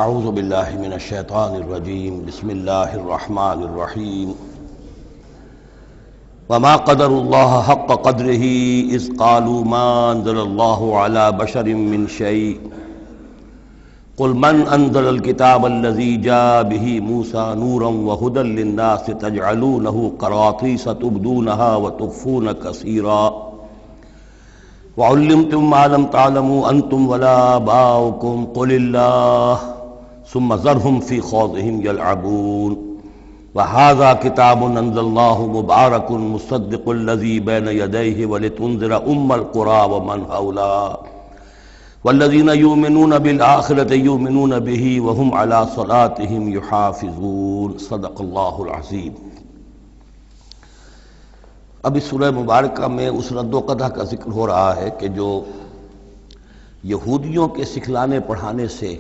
اعوذ باللہ من الشیطان الرجیم بسم اللہ الرحمن الرحیم وما قدر اللہ حق قدرہ اذ قالوا ما انزل اللہ علی بشر من شیء قل من انزل الکتاب الذی جاء به موسیٰ نورا وہدی للناس تجعلونہ قراطیس تبدونها وتخفون کثیرا وعلمتم ما لم تعلموا انتم ولا آباؤکم قل اللہ ثم ذرهم في خوضهم يلعبون وهذا كتاب أنزلناه مبارك مصدق الذي بين يديه ولتنذر القرى ومن حولها والذين يؤمنون بالآخرة يؤمنون به وهم على صلاتهم يحافظون صدق الله العظيم۔ اب اس سورہ مبارکہ میں اس رد و قدح کا ذکر ہو رہا ہے کہ جو یہودیوں کے سکھلانے پڑھانے سے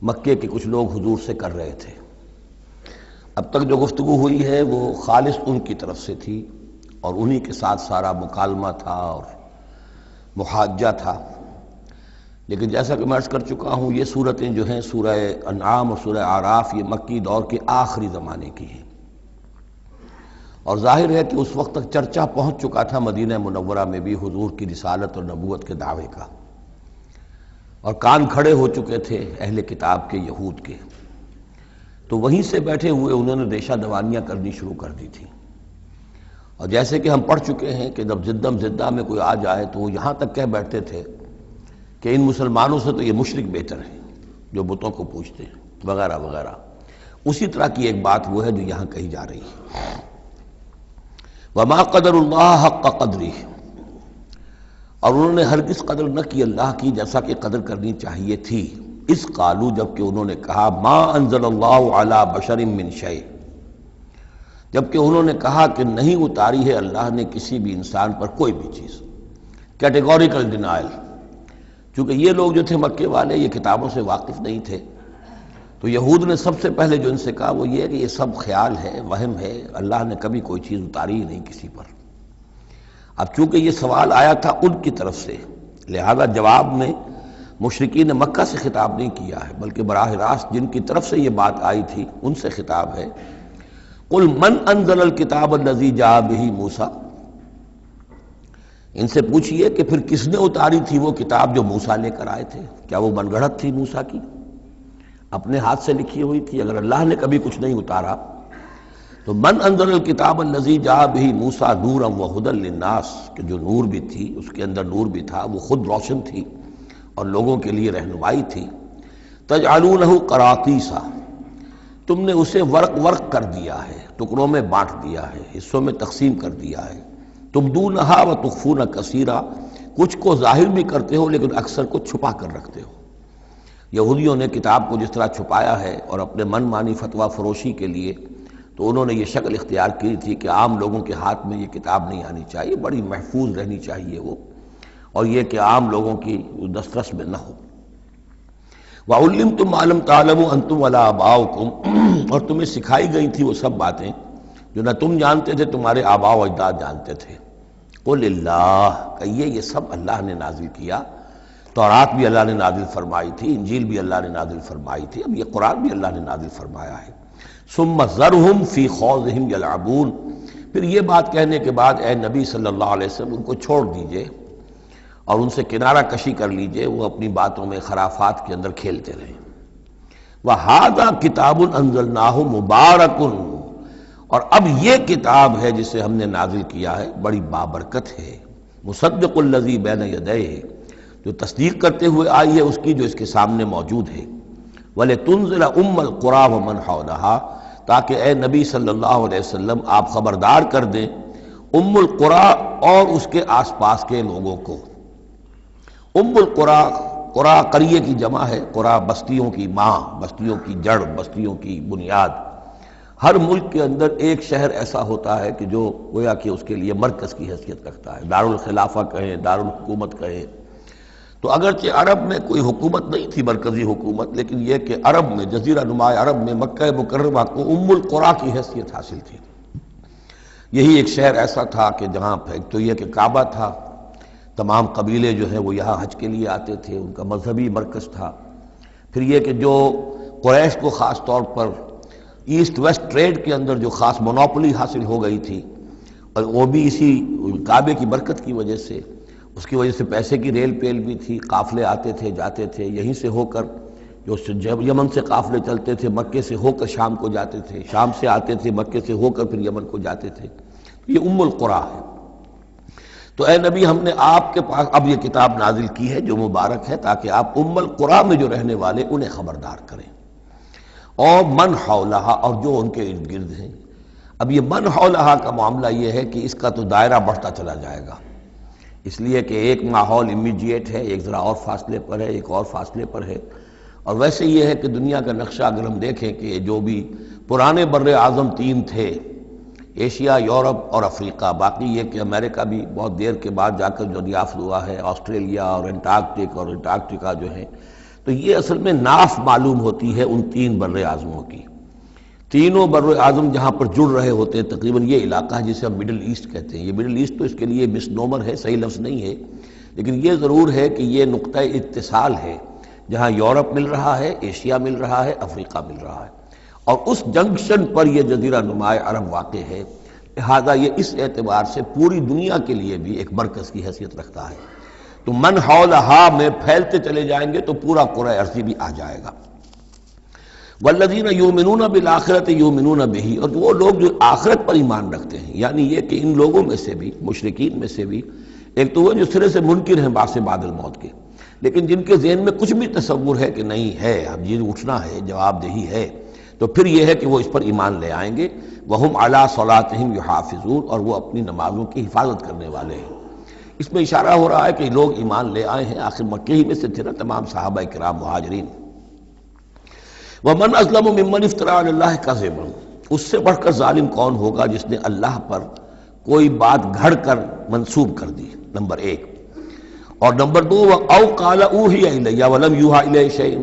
مکے کے کچھ لوگ حضور سے کر رہے تھے۔ اب تک جو گفتگو ہوئی ہے وہ خالص ان کی طرف سے تھی اور انہی کے ساتھ سارا مکالمہ تھا اور محاجہ تھا، لیکن جیسا کہ میں عرض کر چکا ہوں یہ صورتیں جو ہیں سورہ انعام اور سورہ اعراف یہ مکی دور کے آخری زمانے کی ہیں، اور ظاہر ہے کہ اس وقت تک چرچا پہنچ چکا تھا مدینہ منورہ میں بھی حضور کی رسالت اور نبوت کے دعوے کا، اور کان کھڑے ہو چکے تھے اہل کتاب کے یہود کے، تو وہیں سے بیٹھے ہوئے انہوں نے ریشہ دوانیاں کرنی شروع کر دی تھی۔ اور جیسے کہ ہم پڑھ چکے ہیں کہ جب زدم زدہ میں کوئی آ جائے تو وہ یہاں تک کہہ بیٹھتے تھے کہ ان مسلمانوں سے تو یہ مشرک بہتر ہیں جو بتوں کو پوجتے ہیں وغیرہ وغیرہ۔ اسی طرح کی ایک بات وہ ہے جو یہاں کہی جا رہی ہے، وما قدر اللہ حق قدرہ، اور انہوں نے ہرگز قدر نہ کی اللہ کی جیسا کہ قدر کرنی چاہیے تھی۔ اس قالو، جبکہ انہوں نے کہا ما انزل اللہ علی بشر من شیء، جبکہ انہوں نے کہا کہ نہیں اتاری ہے اللہ نے کسی بھی انسان پر کوئی بھی چیز، کیٹیگوریکل ڈینائل۔ چونکہ یہ لوگ جو تھے مکے والے یہ کتابوں سے واقف نہیں تھے، تو یہود نے سب سے پہلے جو ان سے کہا وہ یہ ہے کہ یہ سب خیال ہے، وہم ہے، اللہ نے کبھی کوئی چیز اتاری ہی نہیں کسی پر۔ اب چونکہ یہ سوال آیا تھا ان کی طرف سے، لہذا جواب میں مشرکین مکہ سے خطاب نہیں کیا ہے، بلکہ براہ راست جن کی طرف سے یہ بات آئی تھی ان سے خطاب ہے۔ قل من انزل الکتاب الذی جاء بہ موسیٰ، ان سے پوچھئے کہ پھر کس نے اتاری تھی وہ کتاب جو موسیٰ لے کر آئے تھے؟ کیا وہ من گھڑت تھی موسیٰ کی؟ اپنے ہاتھ سے لکھی ہوئی تھی؟ اگر اللہ نے کبھی کچھ نہیں اتارا تو من انزل الکتاب الذی جاء بہ موسیٰ نورا وہدی للناس، کہ جو نور بھی تھی اس کے اندر نور بھی تھا، وہ خود روشن تھی اور لوگوں کے لیے رہنمائی تھی۔ تجعلونہ قراطیسا، تم نے اسے ورق ورق کر دیا ہے، ٹکڑوں میں بانٹ دیا ہے، حصوں میں تقسیم کر دیا ہے۔ تبدونہا وتخفون کثیرا، کچھ کو ظاہر بھی کرتے ہو لیکن اکثر کو چھپا کر رکھتے ہو۔ یہودیوں نے کتاب کو جس طرح چھپایا ہے اور اپنے من مانی فتویٰ فروشی کے لیے تو انہوں نے یہ شکل اختیار کی تھی کہ عام لوگوں کے ہاتھ میں یہ کتاب نہیں آنی چاہیے، بڑی محفوظ رہنی چاہیے وہ، اور یہ کہ عام لوگوں کی دسترس میں نہ ہو۔ وَعُلِّمْتُمْ مَا لَمْ تَعْلَمُوا أَنْتُمْ وَلَا آبَاؤُكُمْ، اور تمہیں سکھائی گئی تھی وہ سب باتیں جو نہ تم جانتے تھے تمہارے آباء و اجداد جانتے تھے۔ قُلِ اللَّهُ، کہیے یہ سب اللہ نے نازل کیا، تورات بھی اللہ نے نازل فرمائی تھی، انجیل بھی اللہ نے نازل فرمائی تھی، اب یہ قرآن بھی اللہ نے نازل فرمایا ہے۔ ثُمَّ ذَرْهُمْ فِي خَوْضِهِمْ يَلْعَبُونَ، پھر یہ بات کہنے کے بعد اے نبی صلی اللہ علیہ وسلم ان کو چھوڑ دیجئے اور ان سے کنارہ کشی کر لیجئے، وہ اپنی باتوں میں خرافات کے اندر کھیلتے رہیں۔ وَهَذَا كِتَابٌ أَنزَلْنَاهُ مُبَارَكٌ، اور اب یہ کتاب ہے جسے ہم نے نازل کیا ہے بڑی بابرکت ہے، مصدق الذی بین یدیہ، جو تصدیق کرتے ہوئے آئی ہے اس کی جو اس کے سامنے موجود ہے۔ وَلِتُنذِرَ القرى ومن حولها، تاکہ اے نبی صلی اللہ علیہ وسلم آپ خبردار کر دیں القرى اور اس کے آس پاس کے لوگوں کو۔ القرى، قرى قریے کی جمع ہے، قرى بستیوں کی ماں، بستیوں کی جڑ، بستیوں کی بنیاد۔ ہر ملک کے اندر ایک شہر ایسا ہوتا ہے کہ جو گویا کہ اس کے لیے مرکز کی حیثیت رکھتا ہے، دارالخلافہ کہیں، دارالحکومت کہیں۔ تو اگرچہ عرب میں کوئی حکومت نہیں تھی مرکزی حکومت، لیکن یہ کہ عرب میں، جزیرہ نما عرب میں مکہ مکرمہ کو القرى کی حیثیت حاصل تھی۔ یہی ایک شہر ایسا تھا کہ جہاں ایک تو یہ کہ کعبہ تھا، تمام قبیلے جو ہیں وہ یہاں حج کے لیے آتے تھے، ان کا مذہبی مرکز تھا۔ پھر یہ کہ جو قریش کو خاص طور پر ایسٹ ویسٹ ٹریڈ کے اندر جو خاص مونوپولی حاصل ہو گئی تھی، اور وہ بھی اسی کعبے کی برکت کی وجہ سے، اس کی وجہ سے پیسے کی ریل پیل بھی تھی، قافلے آتے تھے جاتے تھے، یہیں سے ہو کر جو یمن سے قافلے چلتے تھے مکے سے ہو کر شام کو جاتے تھے، شام سے آتے تھے مکے سے ہو کر پھر یمن کو جاتے تھے، یہ ام القریٰ ہے۔ تو اے نبی ہم نے آپ کے پاس اب یہ کتاب نازل کی ہے جو مبارک ہے، تاکہ آپ ام القریٰ میں جو رہنے والے انہیں خبردار کریں، اور من حولہا، اور جو ان کے ارد گرد ہیں۔ اب یہ من حولہا کا معاملہ یہ ہے کہ اس کا تو دائرہ بڑھتا چلا جائے گا، اس لیے کہ ایک ماحول امیڈیٹ ہے، ایک ذرا اور فاصلے پر ہے، ایک اور فاصلے پر ہے، اور ویسے یہ ہے کہ دنیا کا نقشہ اگر ہم دیکھیں کہ جو بھی پرانے بر اعظم تین تھے، ایشیا، یورپ اور افریقہ، باقی یہ کہ امریکہ بھی بہت دیر کے بعد جا کر جو دریافت ہوا ہے، آسٹریلیا اور انٹارکٹیکا جو ہے، تو یہ اصل میں ناف معلوم ہوتی ہے ان تین بر اعظموں کی۔ تینوں بر اعظم جہاں پر جڑ رہے ہوتے ہیں، تقریباً یہ علاقہ ہے جسے ہم مڈل ایسٹ کہتے ہیں۔ یہ مڈل ایسٹ تو اس کے لیے مس نومر ہے، صحیح لفظ نہیں ہے، لیکن یہ ضرور ہے کہ یہ نقطہ اتصال ہے جہاں یورپ مل رہا ہے، ایشیا مل رہا ہے، افریقہ مل رہا ہے، اور اس جنکشن پر یہ جزیرہ نماء عرب واقع ہے، لہذا یہ اس اعتبار سے پوری دنیا کے لیے بھی ایک مرکز کی حیثیت رکھتا ہے۔ تو من حولہا میں پھیلتے چلے جائیں گے تو پورا قرہ ارضی بھی آ جائے گا۔ والذین یؤمنون بالآخرۃ یؤمنون بہ، اور وہ لوگ جو آخرت پر ایمان رکھتے ہیں، یعنی یہ کہ ان لوگوں میں سے بھی، مشرکین میں سے بھی، ایک تو وہ جو سرے سے منکر ہیں بعث بعد الموت کے، لیکن جن کے ذہن میں کچھ بھی تصور ہے کہ نہیں ہے، اب یہ اٹھنا ہے، جواب دہی ہے، تو پھر یہ ہے کہ وہ اس پر ایمان لے آئیں گے۔ وہم علی صلاتہم یحافظون، اور وہ اپنی نمازوں کی حفاظت کرنے والے ہیں۔ اس میں اشارہ ہو رہا ہے کہ لوگ ایمان لے آئے ہیں، آخر مکے ہی میں سے تھے نا تمام صحابہ کرام مہاجرین۔ ومن اظلم ممن افترى علی اللہ کذبا، اس سے بڑھ کر ظالم کون ہوگا جس نے اللہ پر کوئی بات گھڑ کر منسوب کر دی، نمبر ایک۔ اور نمبر دو، او قال اوحی الی ولم یوحى الی شیء،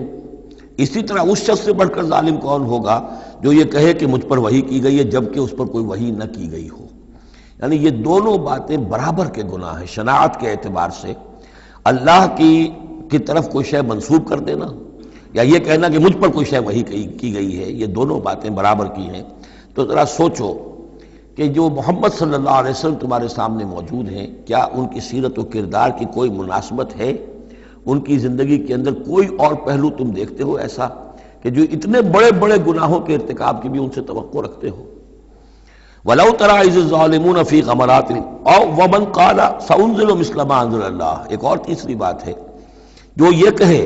اسی طرح اس شخص سے بڑھ کر ظالم کون ہوگا جو یہ کہے کہ مجھ پر وحی کی گئی ہے جبکہ اس پر کوئی وحی نہ کی گئی ہو۔ یعنی یہ دونوں باتیں برابر کے گناہ ہیں شناعت کے اعتبار سے، اللہ کی طرف کوئی شے منسوب کر دینا یا یہ کہنا کہ مجھ پر کوئی شے وحی کی گئی ہے، یہ دونوں باتیں برابر کی ہیں۔ تو ذرا سوچو کہ جو محمد صلی اللہ علیہ وسلم تمہارے سامنے موجود ہیں، کیا ان کی سیرت و کردار کی کوئی مناسبت ہے؟ ان کی زندگی کے اندر کوئی اور پہلو تم دیکھتے ہو ایسا کہ جو اتنے بڑے بڑے گناہوں کے ارتکاب کی بھی ان سے توقع رکھتے ہو؟ وَلَوْ تَرَىٰ إِذِ الظَّالِمُونَ فِي غَمَرَاتِ أَوْ وَمَنْ قَالَ سَأُنزِلُ مِثْلَ مَا أَنزَلَ اللَّهُ، ایک اور تیسری بات ہے جو یہ کہے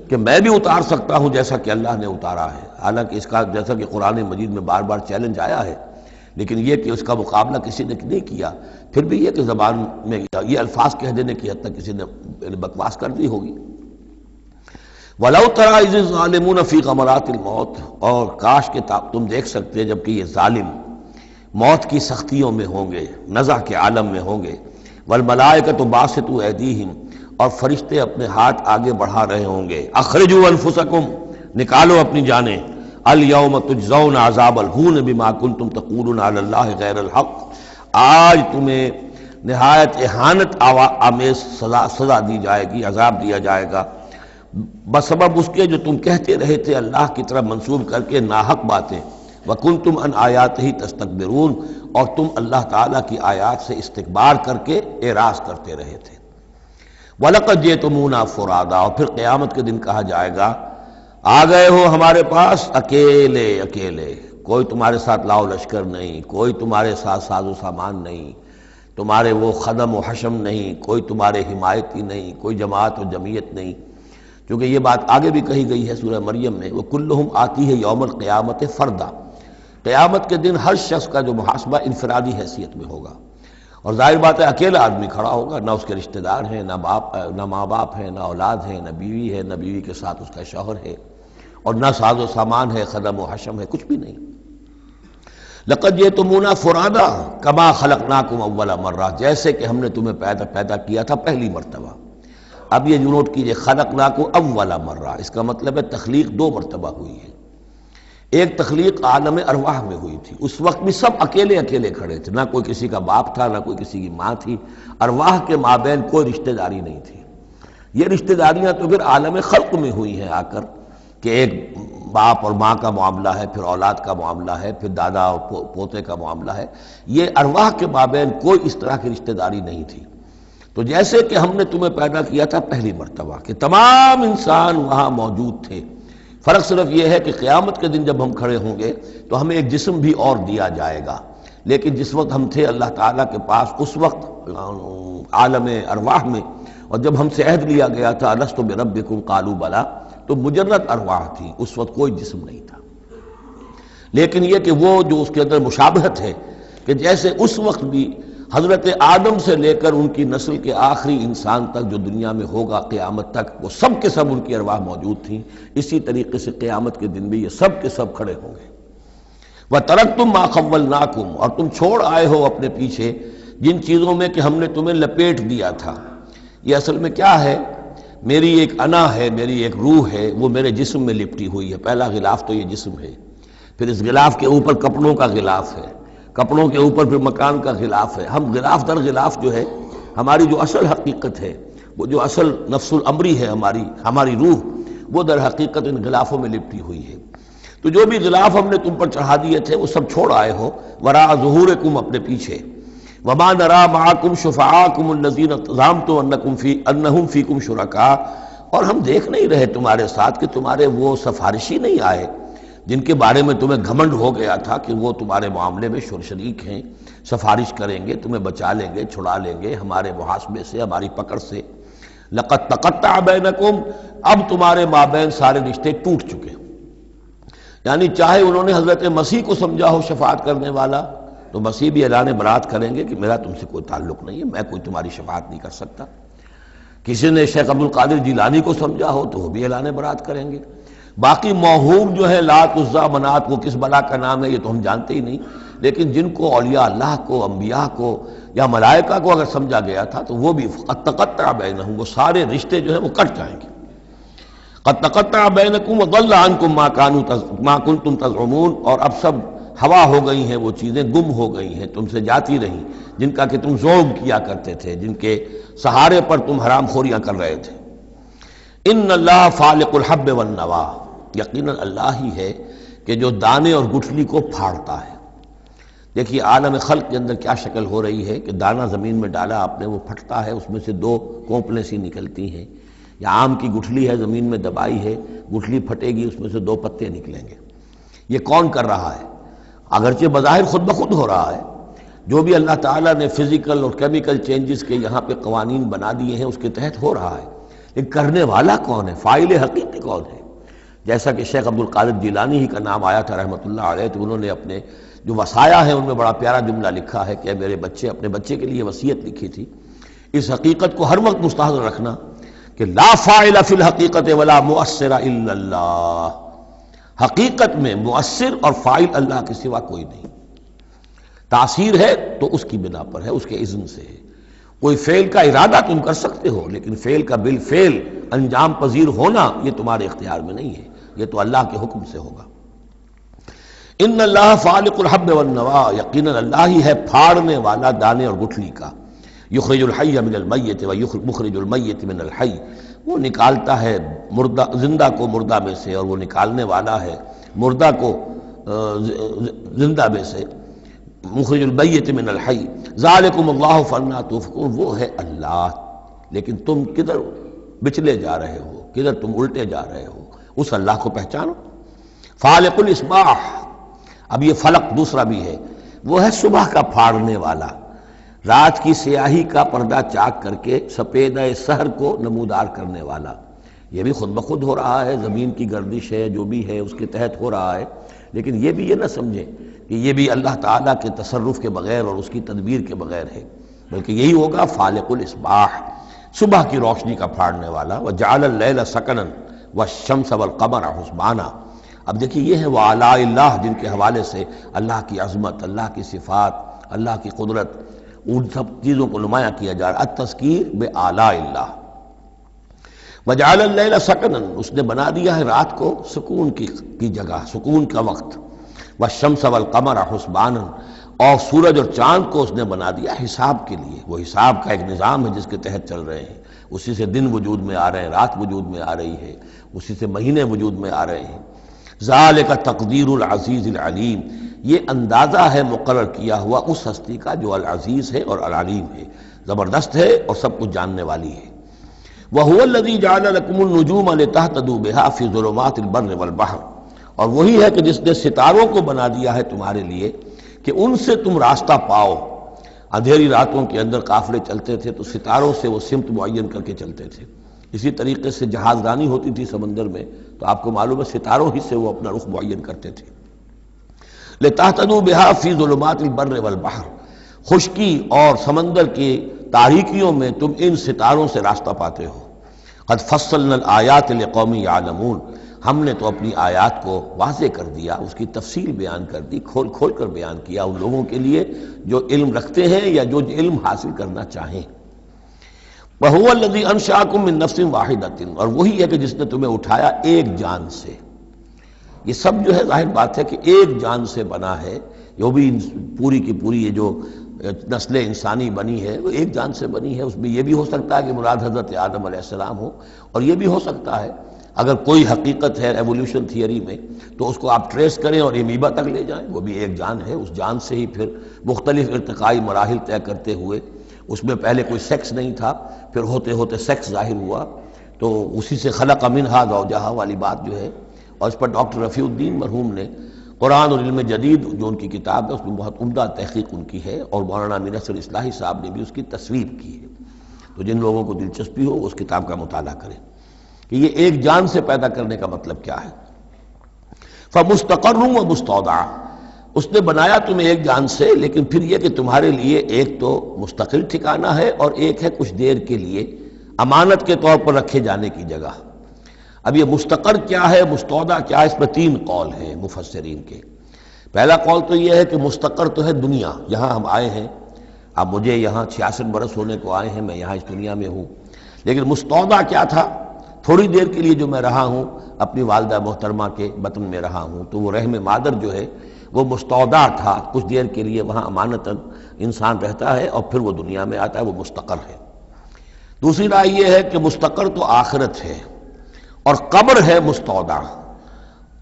کہ میں بھی اتار سکتا ہوں جیسا کہ اللہ نے اتارا ہے، حالانکہ اس کا جیسا کہ قرآن مجید میں بار بار چیلنج آیا ہے، لیکن یہ کہ اس کا مقابلہ کسی نے نہیں کیا، پھر بھی یہ کہ زبان میں یہ الفاظ کہہ دینے کی حد تک کسی نے بکواس کر دی ہوگی۔ وَلَوْ تَرَىٰ إِذِ الظَّالِمُونَ فِي غَمَرَاتِ الْمَوْتِ، اور کاش کہ تم دیکھ سکتے جبکہ یہ ظالم موت کی سختیوں میں ہوں گے، نزع کے عالم میں ہوں گے، وَالْمَلَائِكَةُ بَاسِطُو أَيْدِيهِمْ، اور فرشتے اپنے ہاتھ آگے بڑھا رہے ہوں گے، اخرجوا انفسکم، نکالو اپنی جانیں، الیوم تجزون عذاب الہون بما کنتم تقولون علی اللہ غیر الحق، آج تمہیں نہایت اہانت آمیز سزا دی جائے گی، عذاب دیا جائے گا بسبب اس کے جو تم کہتے رہے تھے اللہ کی طرف منسوب کر کے ناحق باتیں، وَكُنْتُمْ عَنْ آيَاتِهِ تَسْتَكْبِرُونَ، اور تم اللہ تعالیٰ کی آیات سے استکبار کر کے اعراض کرتے رہے تھے۔ وَلَقَدْ جِئْتُمُونَا فُرَادًا، اور پھر قیامت کے دن کہا جائے گا آ گئے ہو ہمارے پاس اکیلے اکیلے، کوئی تمہارے ساتھ لاؤ لشکر نہیں، کوئی تمہارے ساتھ ساز و سامان نہیں، تمہارے وہ خدم و حشم نہیں، کوئی تمہارے حمایتی نہیں، کوئی جماعت و جمعیت نہیں، کیونکہ یہ بات آگے بھی کہی گئی ہے سورہ مریم میں، وَكُلُّهُمْ آتِيهِ يَوْمَ الْقِيَامَةِ فَرْدًا، قیامت کے دن ہر شخص کا جو محاسبہ انفرادی حیثیت میں ہوگا، اور ظاہر بات ہے اکیلا آدمی کھڑا ہوگا، نہ اس کے رشتہ دار ہیں، نہ ماں باپ ہیں، نہ اولاد ہیں، نہ بیوی ہے، نہ بیوی کے ساتھ اس کا شوہر ہے، اور نہ ساز و سامان ہے، خدم و حشم ہے، کچھ بھی نہیں۔ لَقَدْ جِئْتُمُونَا فُرَادًا كَمَا خَلَقْنَاكُمْ أَوَّلَ مَرَّةٍ، جیسے کہ ہم نے تمہیں پیدا کیا تھا پہلی مرتبہ۔ اب یہ نوٹ کیجئے، خَلَقْنَاكُمْ أَوَّلَ مَرَّةٍ، اس کا مطلب ہے تخلیق دو مرتبہ ہوئی ہے۔ ایک تخلیق عالم ارواح میں ہوئی تھی، اس وقت بھی سب اکیلے اکیلے کھڑے تھے، نہ کوئی کسی کا باپ تھا، نہ کوئی کسی کی ماں تھی، ارواح کے مابین کوئی رشتہ داری نہیں تھی۔ یہ رشتہ داریاں تو پھر عالم خلق میں ہوئی ہیں آ کر، کہ ایک باپ اور ماں کا معاملہ ہے، پھر اولاد کا معاملہ ہے، پھر دادا اور پوتے کا معاملہ ہے، یہ ارواح کے مابین کوئی اس طرح کی رشتہ داری نہیں تھی۔ تو جیسے کہ ہم نے تمہیں پیدا کیا تھا پہلی مرتبہ کہ تمام انسان وہاں موجود تھے، فرق صرف یہ ہے کہ قیامت کے دن جب ہم کھڑے ہوں گے تو ہمیں ایک جسم بھی اور دیا جائے گا، لیکن جس وقت ہم تھے اللہ تعالیٰ کے پاس اس وقت عالم ارواح میں، اور جب ہم سے عہد لیا گیا تھا الست بربکم قالوا بلی، تو مجرد ارواح تھی، اس وقت کوئی جسم نہیں تھا۔ لیکن یہ کہ وہ جو اس کے اندر مشابہت ہے کہ جیسے اس وقت بھی حضرت آدم سے لے کر ان کی نسل کے آخری انسان تک جو دنیا میں ہوگا قیامت تک، وہ سب کے سب ان کی ارواح موجود تھیں، اسی طریقے سے قیامت کے دن بھی یہ سب کے سب کھڑے ہوں گے۔ وَتَرَكْتُمْ مَا خَوَّلْنَاكُمْ، اور تم چھوڑ آئے ہو اپنے پیچھے جن چیزوں میں کہ ہم نے تمہیں لپیٹ دیا تھا۔ یہ اصل میں کیا ہے؟ میری ایک انا ہے، میری ایک روح ہے، وہ میرے جسم میں لپٹی ہوئی ہے۔ پہلا غلاف تو یہ جسم ہے، پھر اس غلاف کے اوپر کپڑوں کا غلاف ہے، کپڑوں کے اوپر پھر مکان کا غلاف ہے۔ ہم غلاف در غلاف جو ہے، ہماری جو اصل حقیقت ہے، وہ جو اصل نفس الامری ہے ہماری روح، وہ در حقیقت ان غلافوں میں لپٹی ہوئی ہے۔ تو جو بھی غلاف ہم نے تم پر چڑھا دیے تھے وہ سب چھوڑ آئے ہو، وراء ظہورکم، اپنے پیچھے۔ وما نرى معكم شفعاءكم الذين زعمتم انهم فيكم شركاء، اور ہم دیکھ نہیں رہے تمہارے ساتھ کہ تمہارے وہ سفارشی نہیں آئے جن کے بارے میں تمہیں گھمنڈ ہو گیا تھا کہ وہ تمہارے معاملے میں شریک ہیں، سفارش کریں گے، تمہیں بچا لیں گے، چھڑا لیں گے ہمارے محاسبے سے، ہماری پکڑ سے۔ لقد تقطع بینکم، اب تمہارے مابین سارے رشتے ٹوٹ چکے، یعنی چاہے انہوں نے حضرت مسیح کو سمجھا ہو شفاعت کرنے والا، تو مسیح بھی اعلان برات کریں گے کہ میرا تم سے کوئی تعلق نہیں ہے، میں کوئی تمہاری شفاعت نہیں کر سکتا۔ کسی نے شیخ عبد القادر جیلانی کو سمجھا ہو تو وہ بھی اعلان برات کریں گے۔ باقی موہوم جو ہے لات عزا منات، وہ کس بلا کا نام ہے یہ تو ہم جانتے ہی نہیں، لیکن جن کو اولیاء اللہ کو، انبیاء کو یا ملائکہ کو اگر سمجھا گیا تھا تو وہ بھی قد تقطع بینہم، وہ سارے رشتے جو ہیں وہ کٹ جائیں گے۔ قد تقطع بینکم وضل عنکم ما کنتم تزعمون، اور اب سب ہوا ہو گئی ہیں، وہ چیزیں گم ہو گئی ہیں، تم سے جاتی رہیں جن کا کہ تم زوم کیا کرتے تھے، جن کے سہارے پر تم حرام خوریاں کر رہے تھے۔ ان اللہ فالق الحب والنوا، یقیناً اللہ ہی ہے کہ جو دانے اور گٹھلی کو پھاڑتا ہے۔ دیکھیے عالم خلق کے اندر کیا شکل ہو رہی ہے کہ دانہ زمین میں ڈالا آپ نے، وہ پھٹتا ہے، اس میں سے دو کونپلیں سی نکلتی ہیں، یا آم کی گٹھلی ہے زمین میں دبائی ہے، گٹھلی پھٹے گی، اس میں سے دو پتے نکلیں گے۔ یہ کون کر رہا ہے؟ اگرچہ بظاہر خود بخود ہو رہا ہے، جو بھی اللہ تعالیٰ نے فزیکل اور کیمیکل چینجز کے یہاں پہ قوانین بنا دیے ہیں اس کے تحت ہو رہا ہے، لیکن کرنے والا کون ہے؟ فاعل حقیقی کون ہے؟ جیسا کہ شیخ عبد القادر جیلانی ہی کا نام آیا تھا رحمۃ اللہ علیہ، تو انہوں نے اپنے جو وصایا ہیں ان میں بڑا پیارا جملہ لکھا ہے کہ میرے بچے، اپنے بچے کے لیے وصیت لکھی تھی، اس حقیقت کو ہر وقت مستحضر رکھنا کہ لا فاعل فی الحقیقت ولا مؤثر الا اللہ، حقیقت میں مؤثر اور فاعل اللہ کے سوا کوئی نہیں۔ تاثیر ہے تو اس کی بنا پر ہے، اس کے اذن سے ہے۔ کوئی فعل کا ارادہ تم کر سکتے ہو، لیکن فعل کا بالفعل انجام پذیر ہونا یہ تمہارے اختیار میں نہیں ہے، یہ تو اللہ کے حکم سے ہوگا۔ ان اللہ فالق الحب والنوا، یقیناً اللہ ہی ہے پھاڑنے والا دانے اور گٹھلی کا۔ یخرج الحی من المیت ومخرج المیت من الحی، وہ نکالتا ہے مردہ زندہ کو مردہ میں سے، اور وہ نکالنے والا ہے مردہ کو زندہ میں سے۔ مخرج المیت من الحی ذالکم اللہ فانا تؤفکون، وہ ہے اللہ، لیکن تم کدھر بچلے جا رہے ہو، کدھر تم الٹے جا رہے ہو، اس اللہ کو پہچانو۔ فالق الاصباح، اب یہ فلق دوسرا بھی ہے، وہ ہے صبح کا پھاڑنے والا، رات کی سیاہی کا پردہ چاک کر کے سپیدہ سحر کو نمودار کرنے والا۔ یہ بھی خود بخود ہو رہا ہے، زمین کی گردش ہے، جو بھی ہے اس کے تحت ہو رہا ہے، لیکن یہ بھی یہ نہ سمجھیں کہ یہ بھی اللہ تعالیٰ کے تصرف کے بغیر اور اس کی تدبیر کے بغیر ہے، بلکہ یہی ہوگا فالق الاصباح، صبح کی روشنی کا پھاڑنے والا۔ وجعل اللیل سکنا والشمس والقمر حسبانا، اب دیکھیے یہ ہے وہ آلاء اللہ جن کے حوالے سے اللہ کی عظمت، اللہ کی صفات، اللہ کی قدرت، ان سب چیزوں کو نمایاں کیا جا رہا ہے۔ التذکیر بآلاء اللہ۔ وجعل اللیل سکنا، اس نے بنا دیا ہے رات کو سکون کی جگہ، سکون کا وقت۔ والشمس والقمر حسبانا، اور سورج اور چاند کو اس نے بنا دیا حساب کے لیے، وہ حساب کا ایک نظام ہے جس کے تحت چل رہے ہیں۔ اسی سے دن وجود میں آ رہے ہیں، رات وجود میں آ رہی ہے، اسی سے مہینے وجود میں آ رہے ہیں۔ ذالک تقدیر العزیز العلیم، یہ اندازہ ہے مقرر کیا ہوا اس ہستی کا جو العزیز ہے اور العلیم ہے، زبردست ہے اور سب کچھ جاننے والی ہے۔ وَهُوَ الَّذِي جَعَلَ لَكُمُ النُّجُومَ لِتَهْتَدُوا بِهَا فِي ظُلُمَاتِ الْبَرِّ وَالْبَحْرِ، اور وہی ہے کہ جس نے ستاروں کو بنا دیا ہے تمہارے لیے کہ ان سے تم راستہ پاؤ۔ اندھیری راتوں کے اندر قافلے چلتے تھے تو ستاروں سے وہ سمت معین کر کے چلتے تھے، اسی طریقے سے جہاز رانی ہوتی تھی سمندر میں تو آپ کو معلوم ہے ستاروں ہی سے وہ اپنا رخ معین کرتے تھے۔ لِتَهْتَدُوا بِهَا فِي ظُلُمَاتِ الْبَرِّ وَالْبَحْرِ، خشکی اور سمندر کی تاریکیوں میں تم ان ستاروں سے راستہ پاتے ہو۔ قد فصلنا الآیات لقوم یعلمون، ہم نے تو اپنی آیات کو واضح کر دیا، اس کی تفصیل بیان کر دی، کھول کھول کر بیان کیا ان لوگوں کے لیے جو علم رکھتے ہیں یا جو علم حاصل کرنا چاہیں۔ وَهُوَ الَّذِي أَنشَأَكُم مِّن نَّفْسٍ وَاحِدَةٍ، اور وہی ہے کہ جس نے تمہیں اٹھایا ایک جان سے۔ یہ سب جو ہے ظاہر بات ہے کہ ایک جان سے بنا ہے، جو بھی پوری کی پوری یہ جو نسل انسانی بنی ہے وہ ایک جان سے بنی ہے۔ اس میں یہ بھی ہو سکتا ہے کہ مراد حضرت آدم علیہ السلام ہو، اور یہ بھی ہو سکتا ہے اگر کوئی حقیقت ہے ایولیوشن تھیوری میں تو اس کو آپ ٹریس کریں اور امیبا تک لے جائیں، وہ بھی ایک جان ہے۔ اس جان سے ہی پھر مختلف ارتقائی مراحل طے کرتے ہوئے، اس میں پہلے کوئی سیکس نہیں تھا، پھر ہوتے ہوتے سیکس ظاہر ہوا، تو اسی سے خلق منہا زوجہا والی بات جو ہے، اور اس پر ڈاکٹر رفیع الدین مرحوم نے قرآن اور علم جدید جو ان کی کتاب ہے اس میں بہت عمدہ تحقیق ان کی ہے، اور مولانا امین نصر اصلاحی صاحب نے بھی اس کی تصویر کی ہے۔ تو جن لوگوں کو دلچسپی ہو اس کتاب کا مطالعہ کریں کہ یہ ایک جان سے پیدا کرنے کا مطلب کیا ہے۔ فَمُسْتَقَرٌّ وَمُسْتَوْدَعٌ، اس نے بنایا تمہیں ایک جان سے، لیکن پھر یہ کہ تمہارے لیے ایک تو مستقل ٹھکانہ ہے اور ایک ہے کچھ دیر کے لیے امانت کے طور پر رکھے جانے کی جگہ۔ اب یہ مستقر کیا ہے، مستودع کیا ہے، اس میں تین قول ہیں مفسرین کے۔ پہلا قول تو یہ ہے کہ مستقر تو ہے دنیا، یہاں ہم آئے ہیں، اب مجھے یہاں 66 برس ہونے کو آئے ہیں، میں یہاں اس دنیا میں ہوں، لیکن مستودع کیا تھا، تھوڑی دیر کے لیے جو میں رہا ہوں اپنی والدہ محترمہ کے بطن میں رہا ہوں، تو وہ رحم مادر جو ہے وہ مستودع تھا، کچھ دیر کے لیے وہاں امانتاً انسان رہتا ہے اور پھر وہ دنیا میں آتا ہے، وہ مستقر ہے۔ دوسری رائے یہ ہے کہ مستقر تو آخرت ہے اور قبر ہے مستودع،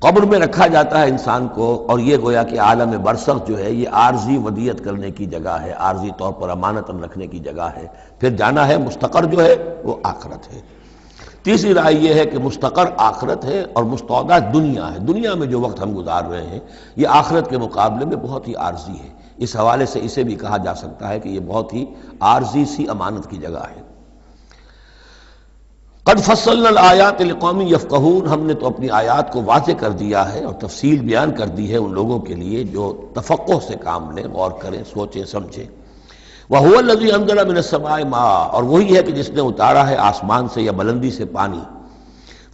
قبر میں رکھا جاتا ہے انسان کو، اور یہ گویا کہ عالم برزخ جو ہے یہ عارضی ودیعت کرنے کی جگہ ہے، عارضی طور پر امانتاً رکھنے کی جگہ ہے، پھر جانا ہے۔ مستقر جو ہے وہ آخرت ہے۔ تیسری رائے یہ ہے کہ مستقر آخرت ہے اور مستودع دنیا ہے، دنیا میں جو وقت ہم گزار رہے ہیں یہ آخرت کے مقابلے میں بہت ہی عارضی ہے۔ اس حوالے سے اسے بھی کہا جا سکتا ہے کہ یہ بہت ہی عارضی سی امانت کی جگہ ہے۔ قد فصلنا الآیات لقوم یفقہون، ہم نے تو اپنی آیات کو واضح کر دیا ہے اور تفصیل بیان کر دی ہے ان لوگوں کے لیے جو تفقہ سے کام لیں، غور کریں، سوچیں، سمجھیں۔ وَهُوَ الَّذِي أَنزَلَ مِنَ السَّمَاءِ مَاءً، اور وہی ہے کہ جس نے اتارا ہے آسمان سے یا بلندی سے پانی۔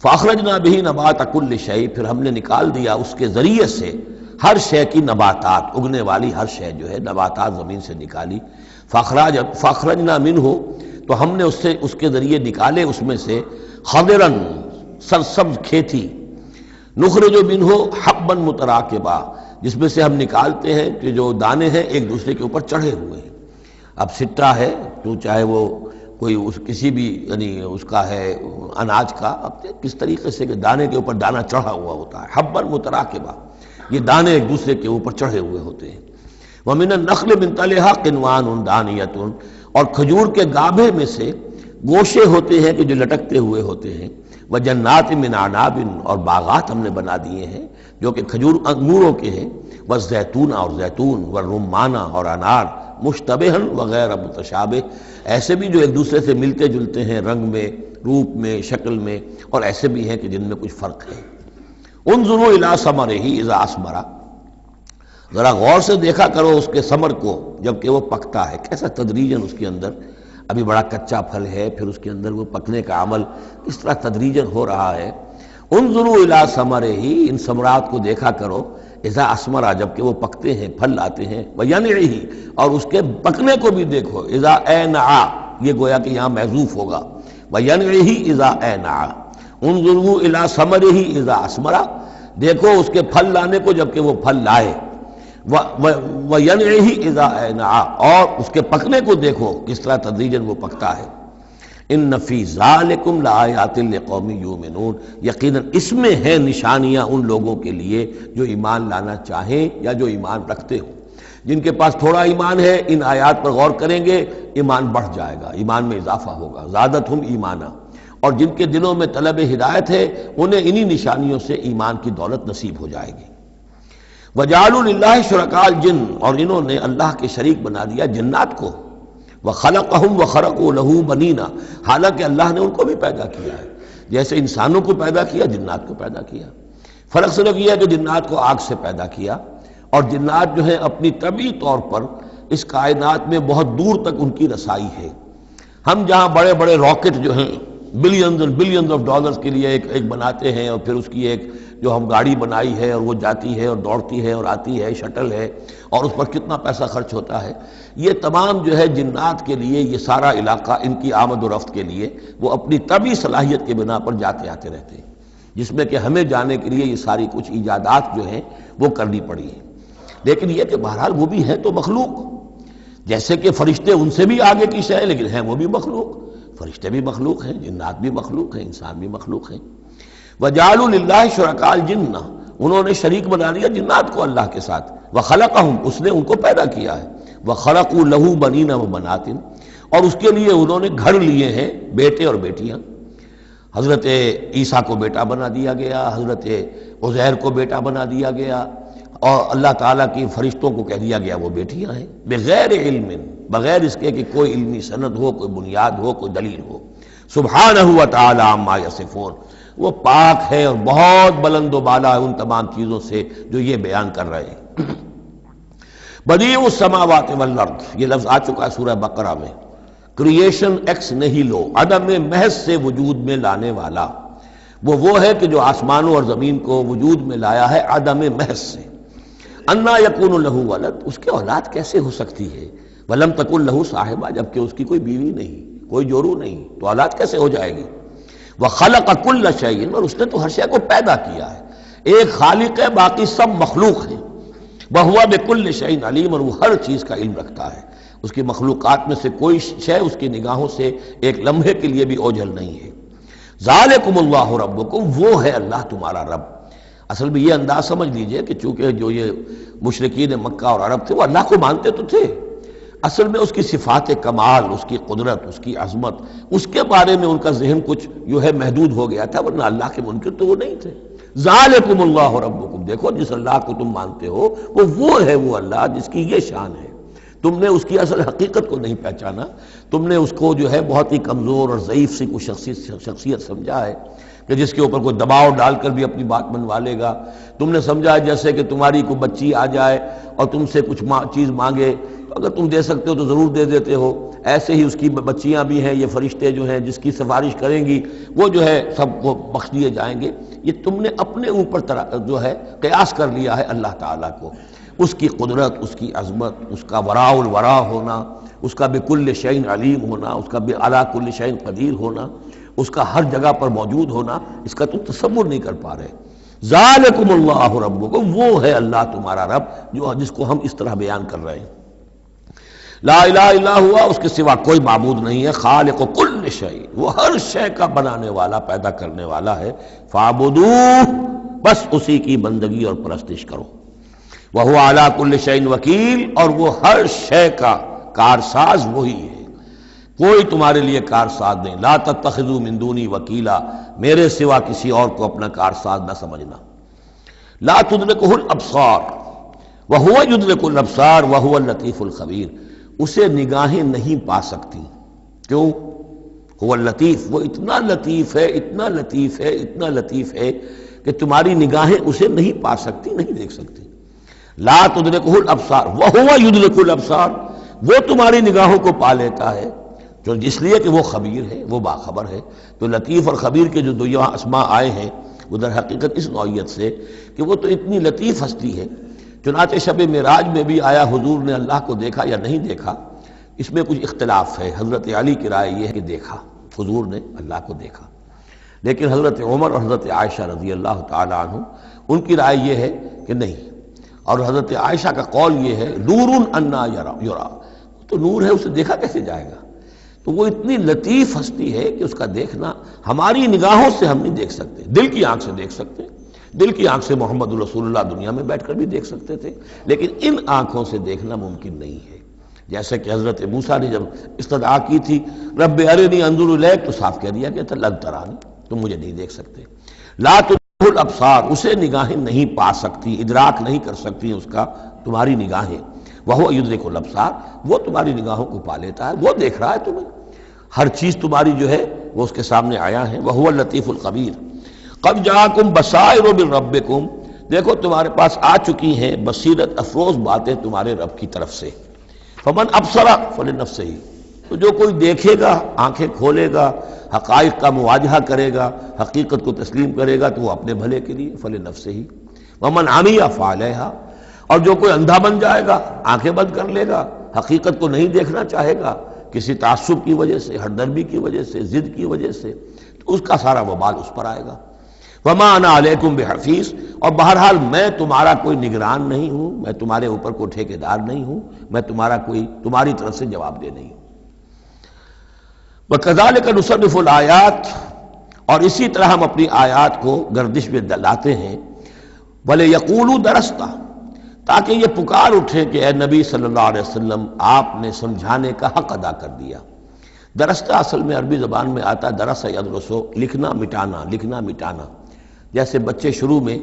فَأَخْرَجْنَا بِهِ نَبَاتَ كُلِّ شَيْءٍ، پھر ہم نے نکال دیا اس کے ذریعے سے ہر شے کی نباتات، اگنے والی ہر شے جو ہے نباتات زمین سے نکالی۔ فَأَخْرَجْنَا مِنْهُ، تو ہم نے اس کے ذریعے نکالے اس میں سے خضراً، سرسبز کھیتی، نخرج منہ حبا متراکبا، جس میں سے ہم نکالتے ہیں کہ جو دانے ہیں ایک دوسرے کے اوپر چڑھے ہوئے ہیں۔ اب سٹا ہے تو چاہے وہ کوئی کسی بھی یعنی اس کا ہے اناج کا، اب کس طریقے سے کہ دانے کے اوپر دانہ چڑھا ہوا ہوتا ہے، حبا متراکبا، یہ دانے ایک دوسرے کے اوپر چڑھے ہوئے ہوتے ہیں۔ وَمِنَ النَّخْلِ مِن طَلْعِهَا قِنْوَانٌ دَانِيَةٌ، اور کھجور کے گابھے میں سے گوشے ہوتے ہیں کہ جو لٹکتے ہوئے ہوتے ہیں۔ وَجَنَّاتٍ مِّنْ أَعْنَابٍ، اور باغات ہم نے بنا دیے ہیں جو کہ کھجور انگوروں کے ہیں۔ وَالزَّيْتُونَ، اور زیتون، وَالرُّمَّانَ، اور انار، مُشْتَبِهًا وَغَيْرَ مُتَشَابِهٍ، ایسے بھی جو ایک دوسرے سے ملتے جلتے ہیں رنگ میں، روپ میں، شکل میں، اور ایسے بھی ہیں کہ جن میں کچھ فرق ہے۔ انظروا إِلَىٰ ثَمَرِهِ إِذَا أَثْمَرَ، ذرا غور سے دیکھا کرو اس کے ثمر کو جب کہ وہ پکتا ہے، کیسا تدریجاً اس کے اندر، ابھی بڑا کچا پھل ہے، پھر اس کے اندر وہ پکنے کا عمل اس طرح تدریجاً ہو رہا ہے۔ انظروا الی ثمرہ، ان ثمرات کو دیکھا کرو، اذا اثمر، جب کہ وہ پکتے ہیں، پھل لاتے ہیں، وینعہ، اور اس کے پکنے کو بھی دیکھو، اذا اینع، یہ گویا کہ یہاں محذوف ہوگا، وینعہ اذا اینع، انظروا الی ثمرہ اذا اثمر، دیکھو اس کے پھل لانے کو جب کہ وہ پھل لائے، وَيَنْعِهِ إِذَا أَيْنَعَ، اور اس کے پکنے کو دیکھو کس طرح تدریجاً وہ پکتا ہے۔ ان فی ذالکم لآیات لقوم یؤمنون، یقیناً اس میں ہیں نشانیاں ان لوگوں کے لیے جو ایمان لانا چاہیں یا جو ایمان رکھتے ہوں۔ جن کے پاس تھوڑا ایمان ہے ان آیات پر غور کریں گے، ایمان بڑھ جائے گا، ایمان میں اضافہ ہوگا، زادتہم ایمانا، اور جن کے دلوں میں طلب ہدایت ہے انہیں انہی نشانیوں سے ایمان کی دولت نصیب ہو جائے گی۔ وجعلوا للہ شرکاء الجن، اور انہوں نے اللہ کے شریک بنا دیا جنات کو، وخلقہم وخرقوا لہ بنین، حالانکہ اللہ نے ان کو بھی پیدا کیا ہے، جیسے انسانوں کو پیدا کیا جنات کو پیدا کیا۔ فرق صرف یہ ہے کہ جنات کو آگ سے پیدا کیا، اور جنات جو ہیں اپنی طبعی طور پر اس کائنات میں بہت دور تک ان کی رسائی ہے۔ ہم جہاں بڑے بڑے راکٹ جو ہیں billions and billions of dollars کے لیے ایک بناتے ہیں، اور پھر اس کی ایک جو ہم گاڑی بنائی ہے اور وہ جاتی ہے اور دوڑتی ہے اور آتی ہے، شٹل ہے، اور اس پر کتنا پیسہ خرچ ہوتا ہے، یہ تمام جو ہے جنات کے لیے یہ سارا علاقہ ان کی آمد و رفت کے لیے وہ اپنی طبعی صلاحیت کے بنا پر جاتے آتے رہتے ہیں، جس میں کہ ہمیں جانے کے لیے یہ ساری کچھ ایجادات جو ہیں وہ کرنی پڑی ہیں۔ لیکن یہ کہ بہرحال وہ بھی ہے تو مخلوق، جیسے کہ فرشتے ان سے بھی آگے کی شے، لیکن ہیں وہ بھی مخلوق، فرشتے بھی مخلوق ہیں، جنات بھی مخلوق ہیں، انسان بھی مخلوق ہیں۔ وجعلوا للہ شرکاء الجن، انہوں نے شریک بنا لیا جنات کو اللہ کے ساتھ، وخلقہم، اس نے ان کو پیدا کیا ہے، وخرقوا لہ بنین وبنات، اور اس کے لیے انہوں نے گھر لیے ہیں بیٹے اور بیٹیاں۔ حضرت عیسیٰ کو بیٹا بنا دیا گیا، حضرت عزیر کو بیٹا بنا دیا گیا، اور اللہ تعالیٰ کی فرشتوں کو کہہ دیا گیا وہ بیٹیاں ہیں، بغیر علم، بغیر اس کے کہ کوئی علمی سند ہو، کوئی بنیاد ہو، کوئی دلیل ہو۔ سبحانہ و تعالی عما یصفون، وہ پاک ہے اور بہت بلند و بالا ہے ان تمام چیزوں سے جو یہ بیان کر رہے ہیں۔ بدیع السماوات والارض، یہ لفظ آ چکا ہے سورہ بقرہ میں، کریشن ایکس نہیلو، عدم محض سے وجود میں لانے والا، وہ ہے کہ جو آسمانوں اور زمین کو وجود میں لایا ہے عدم محض سے۔ انا یکون لہ ولد، اس کے اولاد کیسے ہو سکتی ہے، ولم تکن لہ صاحبہ، جبکہ اس کی کوئی بیوی نہیں، کوئی جورو نہیں، تو اولاد کیسے ہو جائے گی۔ وخلق کل شیء، اور اس نے تو ہر شے کو پیدا کیا ہے، ایک خالق ہے باقی سب مخلوق ہیں۔ وہو بکل شیء علیم، اور وہ ہر چیز کا علم رکھتا ہے، اس کی مخلوقات میں سے کوئی شے اس کی نگاہوں سے ایک لمحے کے لیے بھی اوجھل نہیں ہے۔ ذالکم اللہ ربکم، وہ ہے اللہ تمہارا رب۔ اصل میں یہ انداز سمجھ لیجئے کہ چونکہ جو یہ مشرکین مکہ اور عرب تھے وہ اللہ کو مانتے تو تھے، اصل میں اس کی صفات کمال، اس کی قدرت، اس کی عظمت، اس کے بارے میں ان کا ذہن کچھ جو ہے محدود ہو گیا تھا، ورنہ اللہ کے منکر تو وہ نہیں تھے۔ ذالکم اللہ ربکم، دیکھو جس اللہ کو تم مانتے ہو وہ ہے وہ اللہ جس کی یہ شان ہے۔ تم نے اس کی اصل حقیقت کو نہیں پہچانا، تم نے اس کو جو ہے بہت ہی کمزور اور ضعیف سی کوئی شخصیت سمجھا ہے کہ جس کے اوپر کوئی دباؤ ڈال کر بھی اپنی بات منوا لے گا۔ تم نے سمجھا ہے جیسے کہ تمہاری کوئی بچی آ جائے اور تم سے کچھ چیز مانگے، اگر تم دے سکتے ہو تو ضرور دے دیتے ہو، ایسے ہی اس کی بچیاں بھی ہیں، یہ فرشتے جو ہیں جس کی سفارش کریں گی وہ جو ہے سب وہ بخش دیے جائیں گے۔ یہ تم نے اپنے اوپر جو ہے قیاس کر لیا ہے اللہ تعالیٰ کو، اس کی قدرت، اس کی عظمت، اس کا وراء الورا ہونا، اس کا بکل شیء علیم ہونا، اس کا علی کل شیء قدیر ہونا، اس کا ہر جگہ پر موجود ہونا، اس کا تم تصور نہیں کر پا رہے۔ ذالکم اللہ ربکم، وہ ہے اللہ تمہارا رب جس کو ہم اس طرح بیان کر رہے ہیں۔ لا الہ الا ہوا، اس کے سوا کوئی معبود نہیں ہے، خالق کل شیء، وہ ہر شے کا بنانے والا، پیدا کرنے والا ہے۔ فاعبدوہ، بس اسی کی بندگی اور پرستش کرو۔ وہو علی کل شیء وکیل، اور وہ ہر شے کا کارساز وہی ہے، کوئی تمہارے لیے کارساز نہیں۔ لا تتخذوا من دونی وکیلا، میرے سوا کسی اور کو اپنا کارساز نہ سمجھنا۔ لا تدرکہ الابصار وہو یدرک الابصار وہو اللطیف الخبیر، اسے نگاہیں نہیں پا سکتی، کیوں؟ هو اللطیف، وہ اتنا لطیف ہے، اتنا لطیف ہے، اتنا لطیف ہے کہ تمہاری نگاہیں اسے نہیں پا سکتی، نہیں دیکھ سکتی۔ لا تدرکہ الابصار وہو یدرک الابصار، وہ تمہاری نگاہوں کو پا لیتا ہے، جو اس لیے کہ وہ خبیر ہے، وہ باخبر ہے۔ تو لطیف اور خبیر کے جو دو یہاں اسماء آئے ہیں وہ در حقیقت اس نوعیت سے کہ وہ تو اتنی لطیف ہستی ہے۔ چنانچہ شب معراج میں بھی آیا حضور نے اللہ کو دیکھا یا نہیں دیکھا، اس میں کچھ اختلاف ہے۔ حضرت علی کی رائے یہ ہے کہ دیکھا، حضور نے اللہ کو دیکھا، لیکن حضرت عمر اور حضرت عائشہ رضی اللہ تعالی عنہ ان کی رائے یہ ہے کہ نہیں، اور حضرت عائشہ کا قول یہ ہے نور انا یرا، تو نور ہے اسے دیکھا کیسے جائے گا؟ تو وہ اتنی لطیف ہستی ہے کہ اس کا دیکھنا ہماری نگاہوں سے ہم نہیں دیکھ سکتے، دل کی آنکھ سے دیکھ سکتے، دل کی آنکھ سے محمد رسول اللہ دنیا میں بیٹھ کر بھی دیکھ سکتے تھے، لیکن ان آنکھوں سے دیکھنا ممکن نہیں ہے۔ جیسے کہ حضرت موسیٰ نے جب استدعا کی تھی رب ارنی انظر الیک، تو صاف کہہ دیا کہ لن ترانی، تم مجھے نہیں دیکھ سکتے۔ لا تدرکہ الابصار، اسے نگاہیں نہیں پا سکتی، ادراک نہیں کر سکتی اس کا تمہاری نگاہیں، وہو یدرک الابصار، وہ تمہاری نگاہوں کو پا لیتا ہے، وہ دیکھ رہا ہے تمہیں، ہر چیز تمہاری جو ہے وہ اس کے سامنے آیا ہے، وہو اللطیف الخبیر۔ قد جاءکم بصائر من ربکم، دیکھو تمہارے پاس آ چکی ہیں بصیرت افروز باتیں تمہارے رب کی طرف سے۔ فمن ابصر فلنفسہ، تو جو کوئی دیکھے گا، آنکھیں کھولے گا، حقائق کا مواجہہ کرے گا، حقیقت کو تسلیم کرے گا، تو وہ اپنے بھلے کے لیے، فلنفسہ۔ ومن عمی فعلیہا، اور جو کوئی اندھا بن جائے گا، آنکھیں بند کر لے گا، حقیقت کو نہیں دیکھنا چاہے گا کسی تعصب کی وجہ سے، ہردرمی کی وجہ سے، ضد کی وجہ سے، تو اس کا سارا وبال اس پر آئے گا۔ وما انا علیکم بحفیظ، اور بہرحال میں تمہارا کوئی نگران نہیں ہوں، میں تمہارے اوپر کوئی ٹھیکیدار نہیں ہوں، میں تمہاری طرف سے جواب دہ نہیں ہوں۔ وَكَذَلِكَ نُصَرِّفُ الْآيَاتِ، اور اسی طرح ہم اپنی آیات کو گردش میں لاتے ہیں، وَلِيَقُولُوا دَرَسْتَ، تاکہ یہ پکار اٹھے کہ اے نبی صلی اللہ علیہ وسلم آپ نے سمجھانے کا حق ادا کر دیا۔ درستہ اصل میں عربی زبان میں آتا ہے درس یدرسو، لکھنا مٹانا، لکھنا مٹانا۔ جیسے بچے شروع میں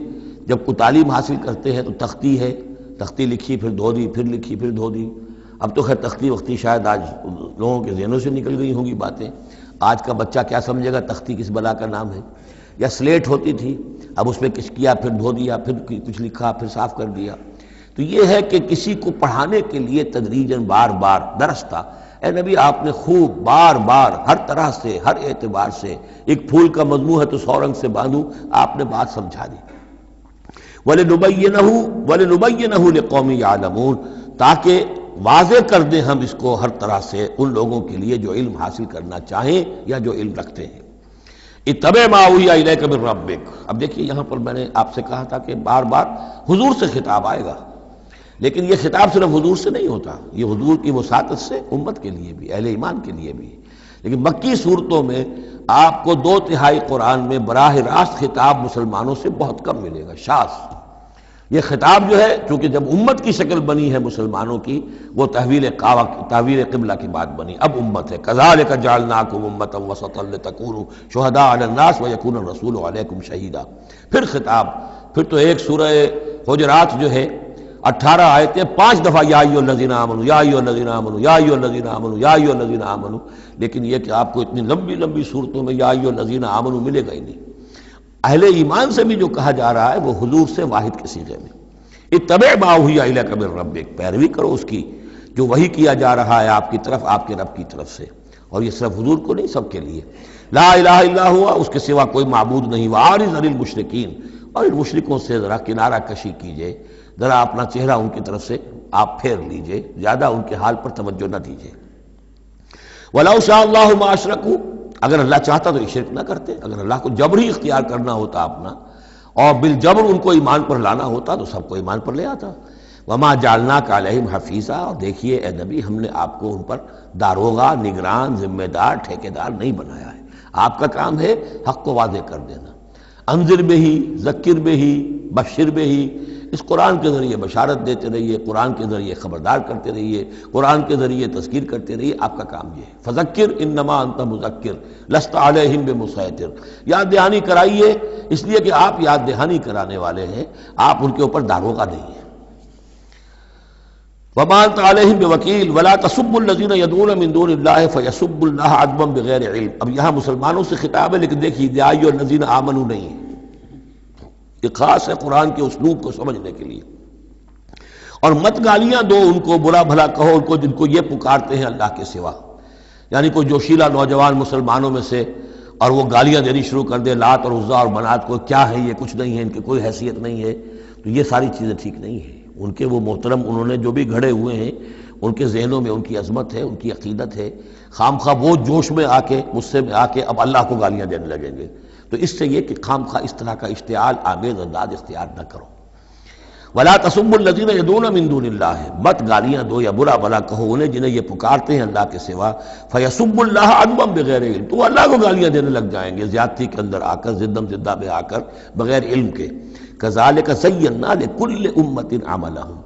جب کوئی تعلیم حاصل کرتے ہیں تو تختی ہے، تختی لکھی پھر دھو دی، پھر لکھی پھر دھو دی۔ اب تو خیر تختی وقتی شاید آج لوگوں کے ذہنوں سے نکل گئی ہوں گی باتیں، آج کا بچہ کیا سمجھے گا تختی کس بلا کا نام ہے۔ یا سلیٹ ہوتی تھی، اب اس میں کچھ کیا پھر دھو دیا، پھر کچھ لکھا پھر صاف کر دیا۔ تو یہ ہے کہ کسی کو پڑھانے کے لیے تدریجاً بار بار درستہ، اے نبی آپ نے خوب بار بار ہر طرح سے ہر اعتبار سے، ایک پھول کا مضمون ہے تو 100 رنگ سے باندھوں، آپ نے بات سمجھا دی۔ وَلِنُبَيِّنَهُ لِقَوْمٍ يَعْلَمُونَ، تاکہ واضح کر دیں ہم اس کو ہر طرح سے ان لوگوں کے لیے جو علم حاصل کرنا چاہیں یا جو علم رکھتے ہیں۔ اتبع ما اوحی الیک من ربک، اب دیکھیے یہاں پر میں نے آپ سے کہا تھا کہ بار بار حضور سے خطاب آئے گا، لیکن یہ خطاب صرف حضور سے نہیں ہوتا، یہ حضور کی وساطت سے امت کے لیے بھی، اہل ایمان کے لیے بھی۔ لیکن مکی صورتوں میں آپ کو 2/3 قرآن میں براہ راست خطاب مسلمانوں سے بہت کم ملے گا، شاذ۔ یہ خطاب جو ہے چونکہ جب امت کی شکل بنی ہے مسلمانوں کی، وہ تحویل قبلہ کی بات بنی، اب امت ہے۔ کذالک جعلناکم امۃ وسطا لتکونوا شہداء علی الناس ویکون الرسول علیکم شہیدا۔ پھر خطاب، پھر تو ایک سورہ حجرات جو ہے 18 آیتیں 5 دفعہ یا ایھا الذین آمنوا یا ایھا الذین آمنوا یا ایھا الذین آمنوا یا ایھا الذین آمنوا، لیکن یہ کہ آپ کو اتنی لمبی لمبی صورتوں میں یا ایھا الذین آمنوا ملے گا ہی نہیں۔ اہل ایمان سے بھی جو کہا جا رہا ہے وہ حضور سے واحد کے صیغے میں، اتبع ما اوحی الیک من ربک، پیروی کرو اس کی جو وحی کیا جا رہا ہے آپ کی طرف، آپ کے رب کی طرف سے۔ اور یہ صرف حضور کو نہیں، سب کے لیے۔ لا الہ الا ہوا، اس کے سوا کوئی معبود نہیں۔ وَأَعْرِضْ عَنِ الْمُشْرِكِينَ، اور ان مشرکوں سے ذرا کنارہ کشی کیجئے، ذرا اپنا چہرہ ان کی طرف سے آپ پھیر لیجئے، زیادہ ان کے حال پر توجہ نہ دیجئے۔ وَلَوْ شَاءَ اللَّهُ مَا أَشْرَكُوا، اگر اللہ چاہتا تو یہ شرک نہ کرتے، اگر اللہ کو جبری اختیار کرنا ہوتا اپنا اور بالجبر ان کو ایمان پر لانا ہوتا تو سب کو ایمان پر لے آتا۔ وَمَا جَعَلْنَاكَ عَلَيْهِمْ حَفِيظًا، اور دیکھیے اے نبی ہم نے آپ کو ان پر داروغہ، نگران، ذمہ دار، ٹھیکیدار نہیں بنایا ہے۔ آپ کا کام ہے حق کو واضح کر دینا۔ انذر بہی، ذکر بہی، بشر بہی، اس قرآن کے ذریعے بشارت دیتے رہیے، قرآن کے ذریعے خبردار کرتے رہیے، قرآن کے ذریعے تذکیر کرتے رہیے، آپ کا کام یہ ہے۔ فذکر انما انت مذکر لست علیہم بمسیطر، یاد دہانی کرائیے، اس لیے کہ آپ یاد دہانی کرانے والے ہیں، آپ ان کے اوپر داروغہ نہیں ہیں۔ وما انت علیہم بوکیل ولا تسبوا الذین یدعون من دون اللہ فیسبوا اللہ عدوا بغیر علم۔ اب یہاں مسلمانوں سے خطاب ہے، لیکن دیکھیے یا ایھا الذین آمنوا نہیں ہے، یہ خاص ہے قرآن کے اسلوب کو سمجھنے کے لیے۔ اور مت گالیاں دو ان کو، برا بھلا کہو ان کو جن کو یہ پکارتے ہیں اللہ کے سوا، یعنی کوئی جوشیلا نوجوان مسلمانوں میں سے اور وہ گالیاں دینی شروع کر دے لات اور عزا اور منات کو، کیا ہے یہ، کچھ نہیں ہے، ان کی کوئی حیثیت نہیں ہے، تو یہ ساری چیزیں ٹھیک نہیں ہیں۔ ان کے وہ محترم انہوں نے جو بھی گھڑے ہوئے ہیں، ان کے ذہنوں میں ان کی عظمت ہے، ان کی عقیدت ہے، خام خواہ وہ جوش میں آ کے، غصے میں آ کے اب اللہ کو گالیاں دینے لگیں گے، تو اس سے یہ کہ خام خواہ اس طرح کا اشتعال آمیز انداز اختیار نہ کرو۔ ولا تسبوا الذین یدعون من دون اللہ، مت گالیاں دو یا برا بلا کہو انہیں جنہیں یہ پکارتے ہیں اللہ کے سوا، فیسبوا اللہ عدوا بغیر علم، تو اللہ کو گالیاں دینے لگ جائیں گے زیادتی کے اندر آ کر، زدم زدہ میں آ کر، بغیر علم کے۔ کذالک زینا لکل امۃ عملہم،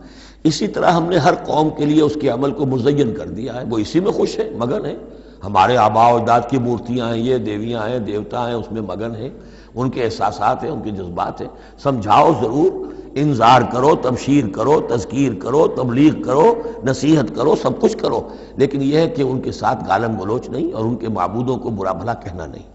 اسی طرح ہم نے ہر قوم کے لیے اس کے عمل کو مزین کر دیا ہے، وہ اسی میں خوش ہے، مگن ہے۔ ہمارے آباء و اجداد کی مورتیاں ہیں، یہ دیویاں ہیں، دیوتا ہیں، اس میں مگن ہیں، ان کے احساسات ہیں، ان کے جذبات ہیں۔ سمجھاؤ ضرور، انذار کرو، تبشیر کرو، تذکیر کرو، تبلیغ کرو، نصیحت کرو، سب کچھ کرو، لیکن یہ ہے کہ ان کے ساتھ گالم گلوچ نہیں اور ان کے معبودوں کو برا بھلا کہنا نہیں۔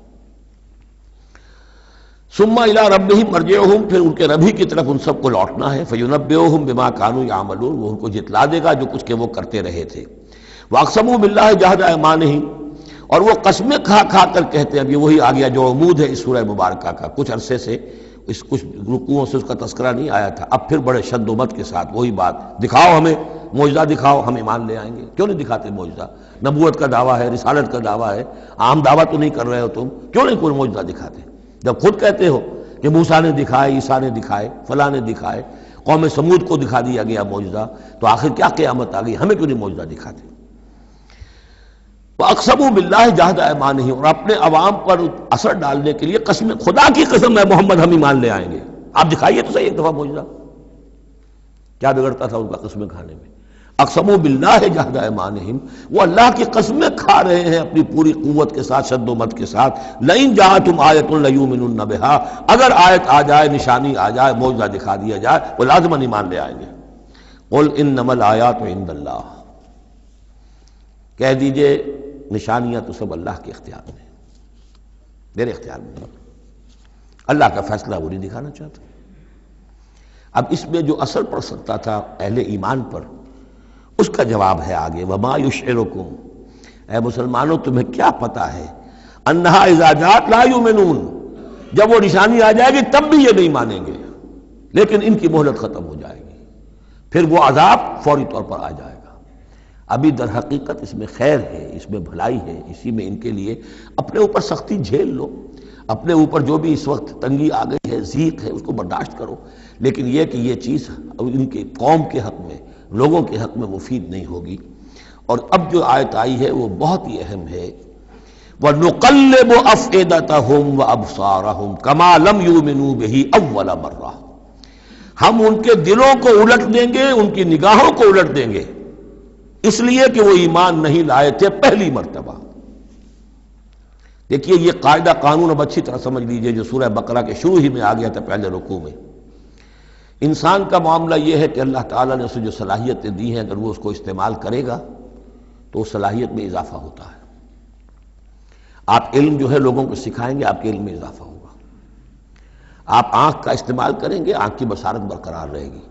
ثم الی ربہم مرجعہم، پھر ان کے رب ہی کی طرف ان سب کو لوٹنا ہے، فینبئہم بما کانوا یعملون، وہ ان کو جتلا دے گا جو کچھ کہ وہ کرتے رہے تھے۔ واقسموا باللہ جہد ایمانہم، اور وہ قسمیں کھا کھا کر کہتے ہیں، اب یہ وہی آ گیا جو عمود ہے اس سورہ مبارکہ کا، کچھ عرصے سے اس کچھ رکوعوں سے اس کا تذکرہ نہیں آیا تھا، اب پھر بڑے شد و مت کے ساتھ وہی بات، دکھاؤ ہمیں معجزہ، دکھاؤ ہم ایمان لے آئیں گے۔ کیوں نہیں دکھاتے معجزہ؟ نبوت کا دعویٰ ہے، رسالت کا دعویٰ ہے، عام دعویٰ تو نہیں کر رہے ہو تم، کیوں نہیں کوئی معجزہ دکھاتے؟ جب خود کہتے ہو کہ موسیٰ نے دکھائے، عیسیٰ نے دکھائے، فلاں نے دکھائے، قوم سمود کو دکھا دیا گیا معجزہ، تو آخر کیا قیامت آ گئی؟ ہمیں کیوں نہیں معجزہ دکھاتے؟ وَأَقْسَمُوا بِاللَّهِ جَهْدَ أَيْمَانِهِمْ، اور اپنے عوام پر اثر ڈالنے کے لیے قسم، خدا کی قسم ہے محمد ہم ایمان لے آئیں گے، آپ دکھائیے تو صحیح ایک دفعہ معجزہ، کیا بگڑتا تھا ان کا قسمیں کھانے میں؟ اقسموا باللہ جہد ایمانہم، وہ اللہ کی قسمیں کھا رہے ہیں اپنی پوری قوت کے ساتھ، شد و مت کے ساتھ، لئن جاءتہم آیۃ لیؤمنن بہا، اگر آیت آ جائے، نشانی آ جائے، معجزہ دکھا دیا جائے، وہ لازماً ایمان لے آئیں گے۔ قل انما الآیات عند اللہ، کہہ دیجئے نشانیاں تو سب اللہ کے اختیار میں، میرے اختیار میں نہیں، اللہ کا فیصلہ وہ نہیں دکھانا چاہتا۔ اب اس میں جو اثر پڑ سکتا تھا اہل ایمان پر، اس کا جواب ہے آگے، وما یشعرکم، اے مسلمانوں تمہیں کیا پتہ ہے، انہا اذا جاءت لا یؤمنون، جب وہ نشانی آ جائے گی تب بھی یہ نہیں مانیں گے، لیکن ان کی مہلت ختم ہو جائے گی، پھر وہ عذاب فوری طور پر آ جائے گا۔ ابھی در حقیقت اس میں خیر ہے، اس میں بھلائی ہے، اسی میں ان کے لیے اپنے اوپر سختی جھیل لو، اپنے اوپر جو بھی اس وقت تنگی آ گئی ہے، ضیق ہے، اس کو برداشت کرو، لیکن یہ کہ یہ چیز ان کے قوم کے حق میں، لوگوں کے حق میں مفید نہیں ہوگی۔ اور اب جو آیت آئی ہے وہ بہت ہی اہم ہے، وَنُقَلِّبُ أَفْئِدَتَهُمْ وَأَبْصَارَهُمْ كَمَا لَمْ يُؤْمِنُوا بِهِ أَوَّلَ مَرَّةٍ، ہم ان کے دلوں کو الٹ دیں گے، ان کی نگاہوں کو الٹ دیں گے، اس لیے کہ وہ ایمان نہیں لائے تھے پہلی مرتبہ۔ دیکھیے یہ قاعدہ قانون اب اچھی طرح سمجھ لیجئے جو سورہ بقرہ کے شروع ہی میں آ گیا تھا پہلے رکوع میں۔ انسان کا معاملہ یہ ہے کہ اللہ تعالیٰ نے اسے جو صلاحیتیں دی ہیں، اگر وہ اس کو استعمال کرے گا تو اس صلاحیت میں اضافہ ہوتا ہے۔ آپ علم جو ہے لوگوں کو سکھائیں گے، آپ کے علم میں اضافہ ہوگا۔ آپ آنکھ کا استعمال کریں گے، آنکھ کی بصارت برقرار رہے گی۔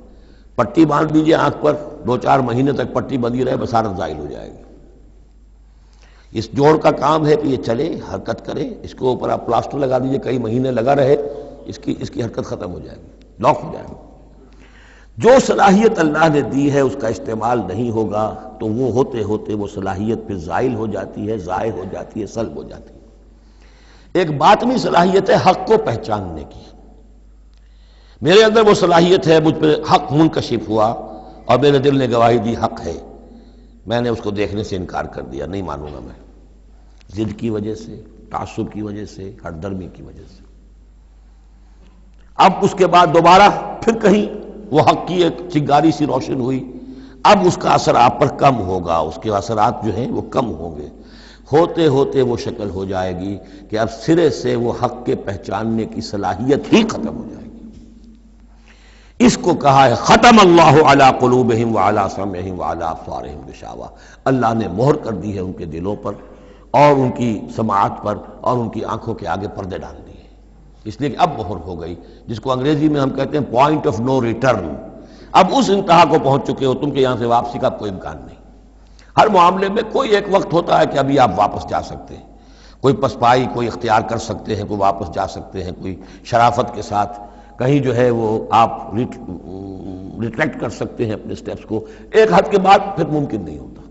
پٹی باندھ دیجئے آنکھ پر، 2-4 مہینے تک پٹی بندھی رہے، بصارت زائل ہو جائے گی۔ اس جوڑ کا کام ہے کہ یہ چلے، حرکت کرے، اس کے اوپر آپ پلاسٹر لگا دیجئے، کئی مہینے لگا رہے، اس کی حرکت ختم ہو جائے گی، لاک ہو جائے گی۔ جو صلاحیت اللہ نے دی ہے اس کا استعمال نہیں ہوگا تو وہ ہوتے ہوتے وہ صلاحیت پھر زائل ہو جاتی ہے، ضائع ہو جاتی ہے، سلب ہو جاتی ہے۔ ایک باطنی صلاحیت ہے حق کو پہچاننے کی، میرے اندر وہ صلاحیت ہے، مجھ پہ حق منکشف ہوا اور میرے دل نے گواہی دی حق ہے، میں نے اس کو دیکھنے سے انکار کر دیا، نہیں مانوں گا میں، ضد کی وجہ سے، تعصب کی وجہ سے، ہٹ درمی کی وجہ سے۔ اب اس کے بعد دوبارہ پھر کہیں وہ حق کی ایک چنگاری سی روشن ہوئی، اب اس کا اثر آپ پر کم ہوگا، اس کے اثرات جو ہیں وہ کم ہوں گے، ہوتے ہوتے وہ شکل ہو جائے گی کہ اب سرے سے وہ حق کے پہچاننے کی صلاحیت ہی ختم ہو جائے گی۔ اس کو کہا ہے ختم اللہ علی قلوبہم وعلی سمعہم وعلی ابصارہم غشاوہ، اللہ نے مہر کر دی ہے ان کے دلوں پر اور ان کی سماعت پر اور ان کی آنکھوں کے آگے پردے ڈال دیے، اس لیے کہ اب مہر ہو گئی، جس کو انگریزی میں ہم کہتے ہیں پوائنٹ آف نو ریٹرن، اب اس انتہا کو پہنچ چکے ہو تم کہ یہاں سے واپسی کا کوئی امکان نہیں۔ ہر معاملے میں کوئی ایک وقت ہوتا ہے کہ ابھی آپ واپس جا سکتے ہیں، کوئی پسپائی کوئی اختیار کر سکتے ہیں، کوئی واپس جا سکتے ہیں، کوئی شرافت کے ساتھ کہیں جو ہے وہ آپ ریٹریکٹ کر سکتے ہیں اپنے سٹیپس کو، ایک حد کے بعد پھر ممکن نہیں ہوتا۔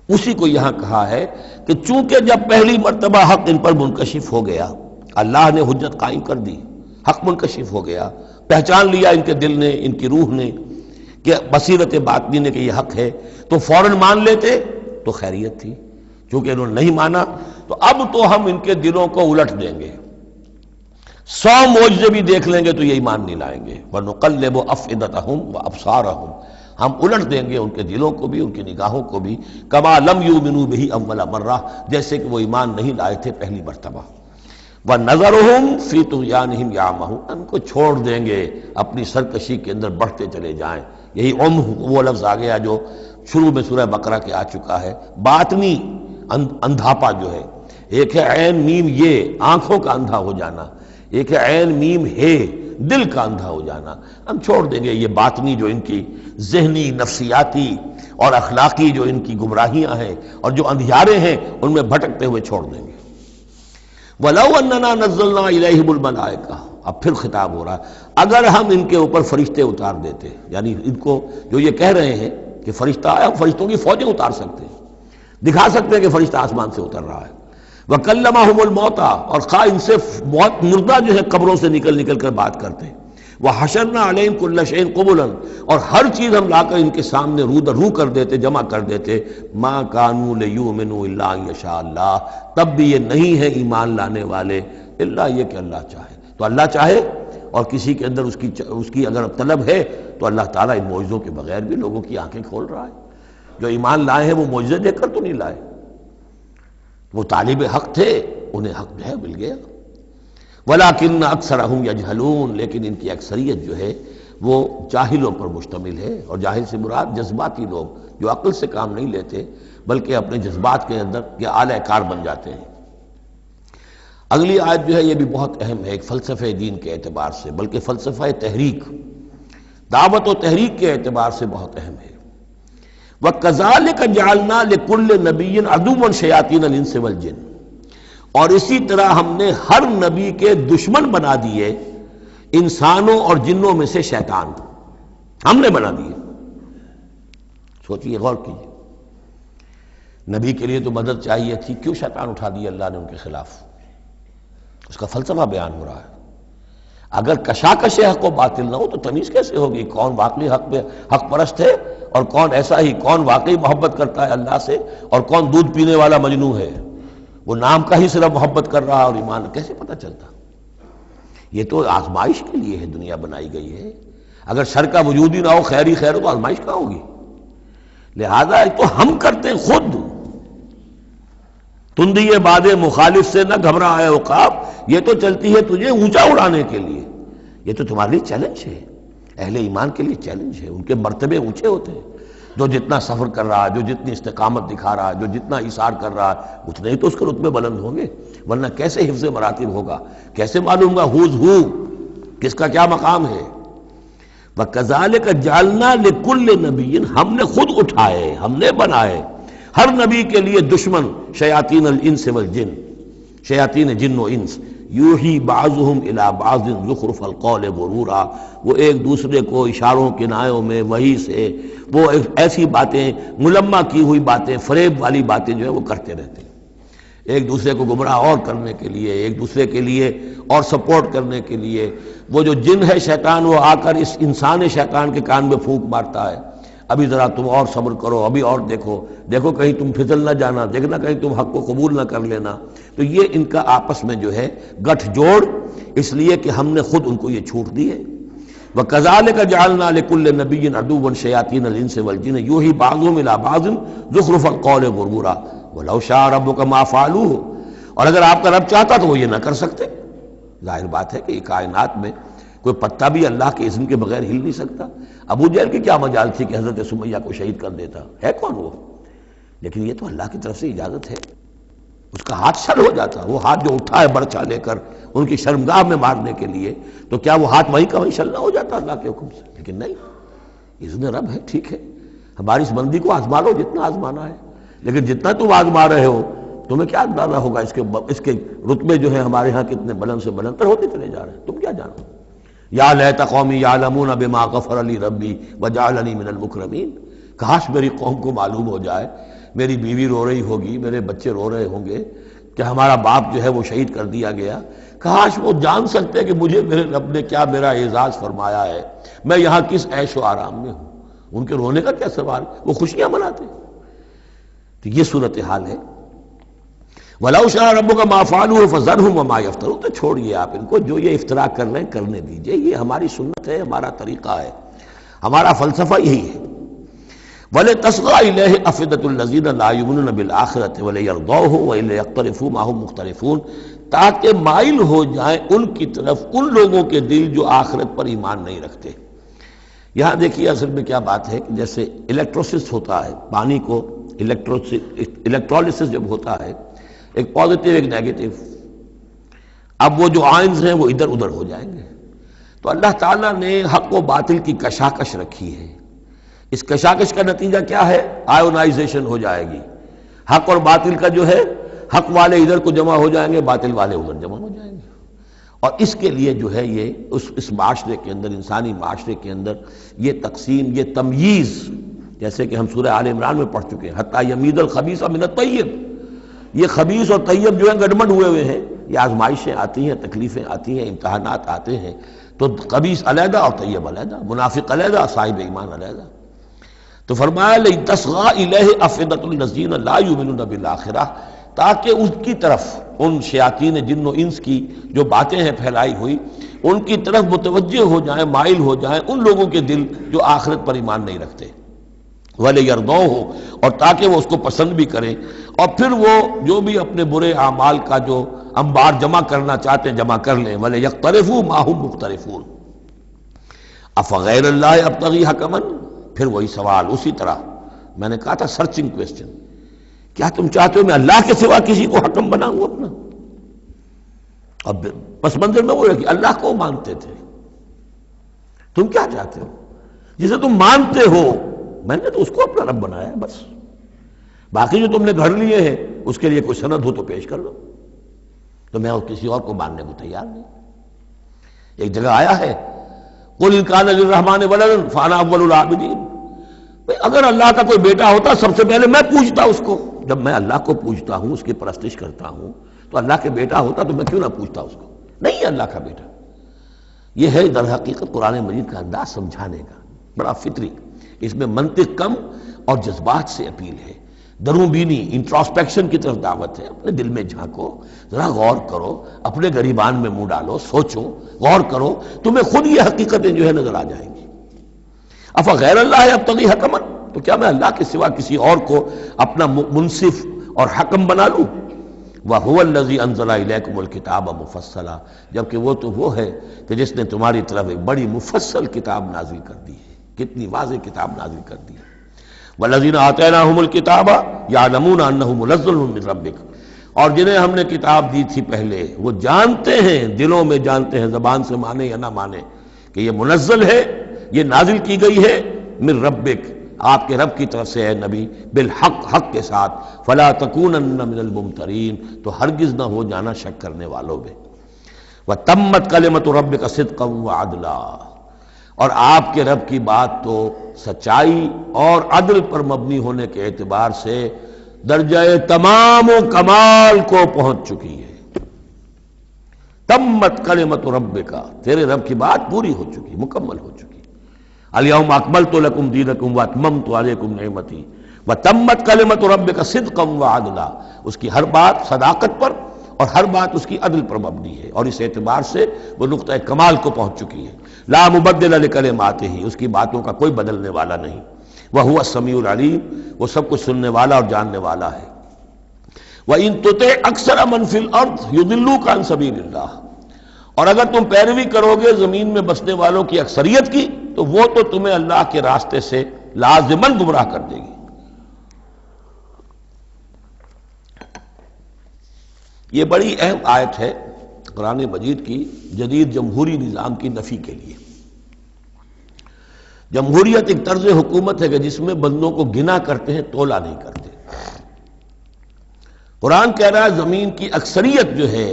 اسی کو یہاں کہا ہے کہ چونکہ جب پہلی مرتبہ حق ان پر منکشف ہو گیا، اللہ نے حجت قائم کر دی، حق منکشف ہو گیا، پہچان لیا ان کے دل نے، ان کی روح نے کہ بصیرت باطنی نے کہ یہ حق ہے، تو فوراً مان لیتے تو خیریت تھی۔ چونکہ انہوں نے نہیں مانا تو اب تو ہم ان کے دلوں کو الٹ دیں گے، 100 معجزے بھی دیکھ لیں گے تو یہ ایمان نہیں لائیں گے۔ وَنُقَلِّبُ أَفْئِدَتَهُمْ وَأَبْصَارَهُمْ، ہم الٹ دیں گے ان کے دلوں کو بھی، ان کی نگاہوں کو بھی، كَمَا لَمْ يُؤْمِنُوا بِهِ أَوَّلَ مَرَّةٍ، جیسے کہ وہ ایمان نہیں لائے تھے پہلی مرتبہ۔ وَنَذَرُهُمْ فِي طُغْيَانِهِمْ يَعْمَهُونَ، ان کو چھوڑ دیں گے اپنی سرکشی کے اندر بڑھتے چلے جائیں۔ یہی وہ لفظ آ گیا جو شروع میں سورہ بقرہ کے آ چکا ہے، باطنی اندھاپا جو ہے، ایک ہے عین میم یہ آنکھوں کا اندھا ہو جانا، ایک ہے عین میم ہے دل کا اندھا ہو جانا۔ ہم چھوڑ دیں گے یہ باطنی جو ان کی ذہنی، نفسیاتی اور اخلاقی جو ان کی گمراہیاں ہیں اور جو اندھیارے ہیں ان میں بھٹکتے ہوئے چھوڑ دیں گے۔ وَلَوْ أَنَّنَا نَزَّلْنَا إِلَيْهِمُ الْمَلَائِكَةَ، اب پھر خطاب ہو رہا ہے، اگر ہم ان کے اوپر فرشتے اتار دیتے، یعنی ان کو جو یہ کہہ رہے ہیں کہ فرشتہ آیا، ہم فرشتوں کی فوجیں اتار سکتے ہیں، دکھا سکتے ہیں کہ فرشتہ آسمان سے اتر رہا ہے۔ وَكَلَّمَهُمُ الْمَوْتَى، اور خواہ ان سے موت مردہ جو ہے قبروں سے نکل نکل کر بات کرتے ہیں۔ وَحَشَرْنَا عَلَيْهِمْ كُلَّ شَيْءٍ قُبُلًا، اور ہر چیز ہم لا کر ان کے سامنے رو در رو کر دیتے، جمع کر دیتے۔ مَا كَانُوا لِيُؤْمِنُوا إِلَّا أَن يَشَاءَ اللَّهُ، تب بھی یہ نہیں ہے ایمان لانے والے الا یہ کہ اللہ چاہے۔ تو اللہ چاہے اور کسی کے اندر اس کی اگر طلب ہے تو اللہ تعالیٰ ان معجزوں کے بغیر بھی لوگوں کی آنکھیں کھول رہا ہے۔ جو ایمان لائے ہیں وہ معجزے دیکھ کر تو نہیں لائے، وہ طالب حق تھے، انہیں حق جو ہے مل گیا۔ وَلَٰكِنَّ أَكْثَرَهُمْ يَجْهَلُونَ، لیکن ان کی اکثریت جو ہے وہ جاہلوں پر مشتمل ہے، اور جاہل سے مراد جذباتی لوگ جو عقل سے کام نہیں لیتے بلکہ اپنے جذبات کے اندر کے اعلی کار بن جاتے ہیں۔ اگلی آیت جو ہے یہ بھی بہت اہم ہے، ایک فلسفہ دین کے اعتبار سے، بلکہ فلسفہ تحریک، دعوت و تحریک کے اعتبار سے بہت اہم ہے۔ وَكَذَلِكَ جَعَلْنَا لِكُلِّ نَبِيٍّ عَدُوًّا شَيَاطِينَ الْإِنسِ وَالْجِنِّ، اور اسی طرح ہم نے ہر نبی کے دشمن بنا دیے انسانوں اور جنوں میں سے شیطان، ہم نے بنا دیے۔ سوچئے، غور کیجئے، نبی کے لیے تو مدد چاہیے تھی، کیوں شیطان اٹھا دیا اللہ نے ان کے خلاف؟ اس کا فلسفہ بیان ہو رہا ہے۔ اگر کشاکش حق و باطل نہ ہو تو تمیز کیسے ہوگی کون واقعی حق پرست ہے اور کون ایسا ہی، کون واقعی محبت کرتا ہے اللہ سے اور کون دودھ پینے والا مجنوں ہے، وہ نام کا ہی صرف محبت کر رہا اور ایمان کیسے پتہ چلتا؟ یہ تو آزمائش کے لیے ہے دنیا بنائی گئی ہے۔ اگر شر کا وجود ہی نہ ہو، خیر ہی خیر ہو، تو آزمائش کہاں ہوگی؟ لہذا ایک تو ہم کرتے ہیں خود، تندی باد مخالف سے نہ گھبرا ہے عقاب، یہ تو چلتی ہے تجھے اونچا اڑانے کے لیے، یہ تو تمہارے لیے چیلنج ہے، اہل ایمان کے لیے چیلنج ہے۔ ان کے مرتبے اونچے ہوتے ہیں، جو جتنا سفر کر رہا ہے، جو جتنی استقامت دکھا رہا ہے، جو جتنا ایثار کر رہا ہے، اتنے ہی تو اس کے رتبے بلند ہوں گے، ورنہ کیسے حفظ مراتب ہوگا؟ کیسے معلوم گا ہوز ہو کس کا کیا مقام ہے؟ وَكَذَلِكَ جَعَلْنَا لِكُلِّ نَبِيٍّ، ہم نے خود اٹھائے، ہم نے بنائے ہر نبی کے لیے دشمن شیاطین الانس والجن، شیاطین جن و انس، یوحی بعضهم الی بعض زخرف القول غرورا، وہ ایک دوسرے کو اشاروں کنایوں میں وحی سے وہ ایسی باتیں، ملمہ کی ہوئی باتیں، فریب والی باتیں جو ہے وہ کرتے رہتے ہیں، ایک دوسرے کو گمراہ اور کرنے کے لیے، ایک دوسرے کے لیے اور سپورٹ کرنے کے لیے۔ وہ جو جن ہے شیطان، وہ آ کر اس انسان شیطان کے کان میں پھونک مارتا ہے، ابھی ذرا تم اور صبر کرو، ابھی اور دیکھو کہیں تم پھسل نہ جانا، دیکھنا کہیں تم حق کو قبول نہ کر لینا۔ تو یہ ان کا آپس میں جو ہے گٹھ جوڑ، اس لیے کہ ہم نے خود ان کو یہ چھوٹ دی ہے۔ وَكَذَلِكَ جَعَلْنَا لِكُلِّ نَبِيٍّ عَدُوًّا شَيَاطِينَ الْإِنسِ وَالْجِنِّ يُوحِي بَعْضُهُمْ إِلَىٰ بَعْضٍ زُخْرُفَ الْقَوْلِ غُرُورًا وَلَوْ شَاءَ رَبُّكَ مَا فَعَلُوهُ، اور اگر آپ کا رب چاہتا تو وہ یہ نہ کر سکتے۔ ظاہر بات ہے کہ یہ کائنات میں کوئی پتا بھی اللہ کے اذن کے بغیر ہل نہیں سکتا۔ ابو جہل کی کیا مجال تھی کہ حضرت سمیہ کو شہید کر دیتا؟ ہے کون وہ؟ لیکن یہ تو اللہ کی طرف سے اجازت ہے، اس کا ہاتھ شل ہو جاتا، وہ ہاتھ جو اٹھا ہے برچا لے کر ان کی شرمگاہ میں مارنے کے لیے، تو کیا وہ ہاتھ وہیں کا وہیں شل نہ ہو جاتا اللہ کے حکم سے؟ لیکن نہیں، اذن رب ہے، ٹھیک ہے، ہماری اس بندی کو آزما لو جتنا آزمانا ہے، لیکن جتنا تم آزما رہے ہو تمہیں کیا اندازہ ہوگا اس کے رتبے جو ہے ہمارے ہاں کتنے بلند سے بلند تر ہوتے چلے جا رہے ہیں، تم کیا جانو؟ یا لیت قومی یعلمون بما غفر لی ربی وجعلنی من المکرمین، کاش میری قوم کو معلوم ہو جائے، میری بیوی رو رہی ہوگی، میرے بچے رو رہے ہوں گے کہ ہمارا باپ جو ہے وہ شہید کر دیا گیا، کاش وہ جان سکتے کہ مجھے میرے رب نے کیا میرا اعزاز فرمایا ہے، میں یہاں کس عیش و آرام میں ہوں، ان کے رونے کا کیا سوال، وہ خوشیاں مناتے ہیں۔ تو یہ صورتحال ہے۔ وَلَوْ شَاءَ رَبُّكَ مَا فَعَلُوهُ فَذَرْهُمْ وَمَا يَفْتَرُونَ، تو چھوڑیے آپ ان کو، جو یہ افتراء کر رہے ہیں کرنے دیجئے، یہ ہماری سنت ہے، ہمارا طریقہ ہے، ہمارا فلسفہ یہی ہے۔ وَلِتَصْغَىٰ إِلَيْهِ أَفْئِدَةُ الَّذِينَ لَا يُؤْمِنُونَ بِالْآخِرَةِ وَلِيَرْضَوْهُ وَلِيَقْتَرِفُوا مَا هُمْ مُقْتَرِفُونَ، تاکہ مائل ہو جائیں ان کی طرف ان لوگوں کے دل جو آخرت پر ایمان نہیں رکھتے۔ یہاں دیکھیے اصل میں کیا بات ہے کہ جیسے الیکٹروسس ہوتا ہے، پانی کو الیکٹرولسس جب ہوتا ہے، ایک پازیٹیو ایک نیگیٹو، اب وہ جو آئنز ہیں وہ ادھر ادھر ہو جائیں گے۔ تو اللہ تعالیٰ نے حق و باطل کی کشاکش رکھی ہے، اس کشاکش کا نتیجہ کیا ہے؟ آئونائزیشن ہو جائے گی، حق اور باطل کا جو ہے، حق والے ادھر کو جمع ہو جائیں گے، باطل والے ادھر جمع ہو جائیں گے۔ اور اس کے لیے جو ہے یہ اس معاشرے کے اندر، انسانی معاشرے کے اندر یہ تقسیم، یہ تمییز، جیسے کہ ہم سورہ آل عمران میں پڑھ چکے ہیں، حتی یمیز الخبیث من الطیب، یہ خبیث اور طیب جو ہیں گڈمڈ ہوئے ہیں، یہ آزمائشیں آتی ہیں، تکلیفیں آتی ہیں، امتحانات آتے ہیں، تو خبیث علیحدہ اور طیب علیحدہ، منافق علیحدہ، صاحب ایمان علیحدہ۔ تو فرمایا لِتَصْغَىٰ إِلَيْهِ أَفْئِدَةُ الَّذِينَ لَا يُؤْمِنُونَ بِالْآخِرَةِ، تاکہ ان کی طرف، ان شیاطین جن و انس کی جو باتیں ہیں پھیلائی ہوئی، ان کی طرف متوجہ ہو جائیں، مائل ہو جائیں ان لوگوں کے دل جو آخرت پر ایمان نہیں رکھتے، وَلِيَرْضَوْهُ، اور تاکہ وہ اس کو پسند بھی کریں، اور پھر وہ جو بھی اپنے برے اعمال کا جو انبار جمع کرنا چاہتے ہیں جمع کر لیں، وَلِيَقْتَرِفُوا مَا هُمْ مُقْتَرِفُونَ۔ أَفَغَيْرَ اللَّهِ أَبْتَغِي حَكَمًا، پھر وہی سوال، اسی طرح میں نے کہا تھا سرچنگ کویسچن، کیا تم چاہتے ہو میں اللہ کے سوا کسی کو حکم بناؤں اپنا؟ اب پس منظر میں وہ ہے کہ اللہ کو مانتے تھے، تم کیا چاہتے ہو؟ جسے تم مانتے ہو، میں نے تو اس کو اپنا رب بنایا ہے بس، باقی جو تم نے گھڑ لیے ہیں اس کے لیے کوئی سند ہو تو پیش کر دو، تو میں کسی اور کو ماننے کو تیار نہیں۔ ایک جگہ آیا ہے قُلْ إِنْ كَانَ لِلرَّحْمَٰنِ وَلَدٌ فَأَنَا أَوَّلُ الْعَابِدِينَ، اگر اللہ کا کوئی بیٹا ہوتا سب سے پہلے میں پوجتا اس کو، جب میں اللہ کو پوجتا ہوں، اس کی پرستش کرتا ہوں، تو اللہ کے بیٹا ہوتا تو میں کیوں نہ پوجتا اس کو؟ نہیں اللہ کا بیٹا۔ یہ ہے در حقیقت قرآن مجید کا انداز سمجھانے کا، بڑا فطری، اس میں منطق کم اور جذبات سے اپیل ہے، درون بینی، انٹراسپیکشن کی طرف دعوت ہے۔ اپنے دل میں جھانکو، ذرا غور کرو، اپنے گریبان میں منہ ڈالو، سوچو، غور کرو، تمہیں خود یہ حقیقتیں جو ہے نظر آ جائیں گی۔ افغیر اللہ ابتغی حکما، تو کیا میں اللہ کے سوا کسی اور کو اپنا منصف اور حکم بنا لوں؟ وَهُوَ الَّذِي أَنزَلَ إِلَيْكُمُ الْكِتَابَ مُفَصَّلًا، جبکہ وہ تو وہ ہے کہ جس نے تمہاری طرف ایک بڑی مفصل کتاب نازل کر دی ہے، کتنی واضح کتاب نازل کر دی ہے۔ وَالَّذِينَ آتَيْنَاهُمُ الْكِتَابَ يَعْلَمُونَ أَنَّهُ مُنَزَّلٌ مِّن رَّبِّكَ، اور جنہیں ہم نے کتاب دی تھی پہلے، وہ جانتے ہیں، دلوں میں جانتے ہیں، زبان سے مانے یا نہ مانے، کہ یہ منزل ہے، یہ نازل کی گئی ہے من ربک، آپ کے رب کی طرف سے ہے نبی، بالحق، حق کے ساتھ، فلا تکونن من الممترین، تو ہرگز نہ ہو جانا شک کرنے والوں میں۔ وتمت کلمۃ ربک صدقا وعدلا، اور آپ کے رب کی بات تو سچائی اور عدل پر مبنی ہونے کے اعتبار سے درجہ تمام و کمال کو پہنچ چکی ہے۔ تمت کلمۃ ربک، تیرے رب کی بات پوری ہو چکی، مکمل ہو چکی۔ الیوم اکملت لکم دینکم واتممت علیکم نعمتی وتمت کلمۃ ربک صدقا وعدلا، اس کی ہر بات صداقت پر اور ہر بات اس کی عدل پر مبنی ہے، اور اس اعتبار سے وہ نقطہ کمال کو پہنچ چکی ہے۔ لا مبدل لکلماتہ، اس کی باتوں کا کوئی بدلنے والا نہیں۔ وہو السمیع العلیم، وہ سب کچھ سننے والا اور جاننے والا ہے۔ وَإِن تُطِعْ أَكْثَرَ مَنْ فِي الْأَرْضِ يُضِلُّوكَ عَنْ سَبِيلِ اللَّهِ، اور اگر تم پیروی کرو گے زمین میں بسنے والوں کی اکثریت کی، تو وہ تو تمہیں اللہ کے راستے سے لازماً گمراہ کر دے گی۔ یہ بڑی اہم آیت ہے قرآن مجید کی جدید جمہوری نظام کی نفی کے لیے۔ جمہوریت ایک طرز حکومت ہے کہ جس میں بندوں کو گنا کرتے ہیں، تولا نہیں کرتے۔ قرآن کہہ رہا ہے زمین کی اکثریت جو ہے،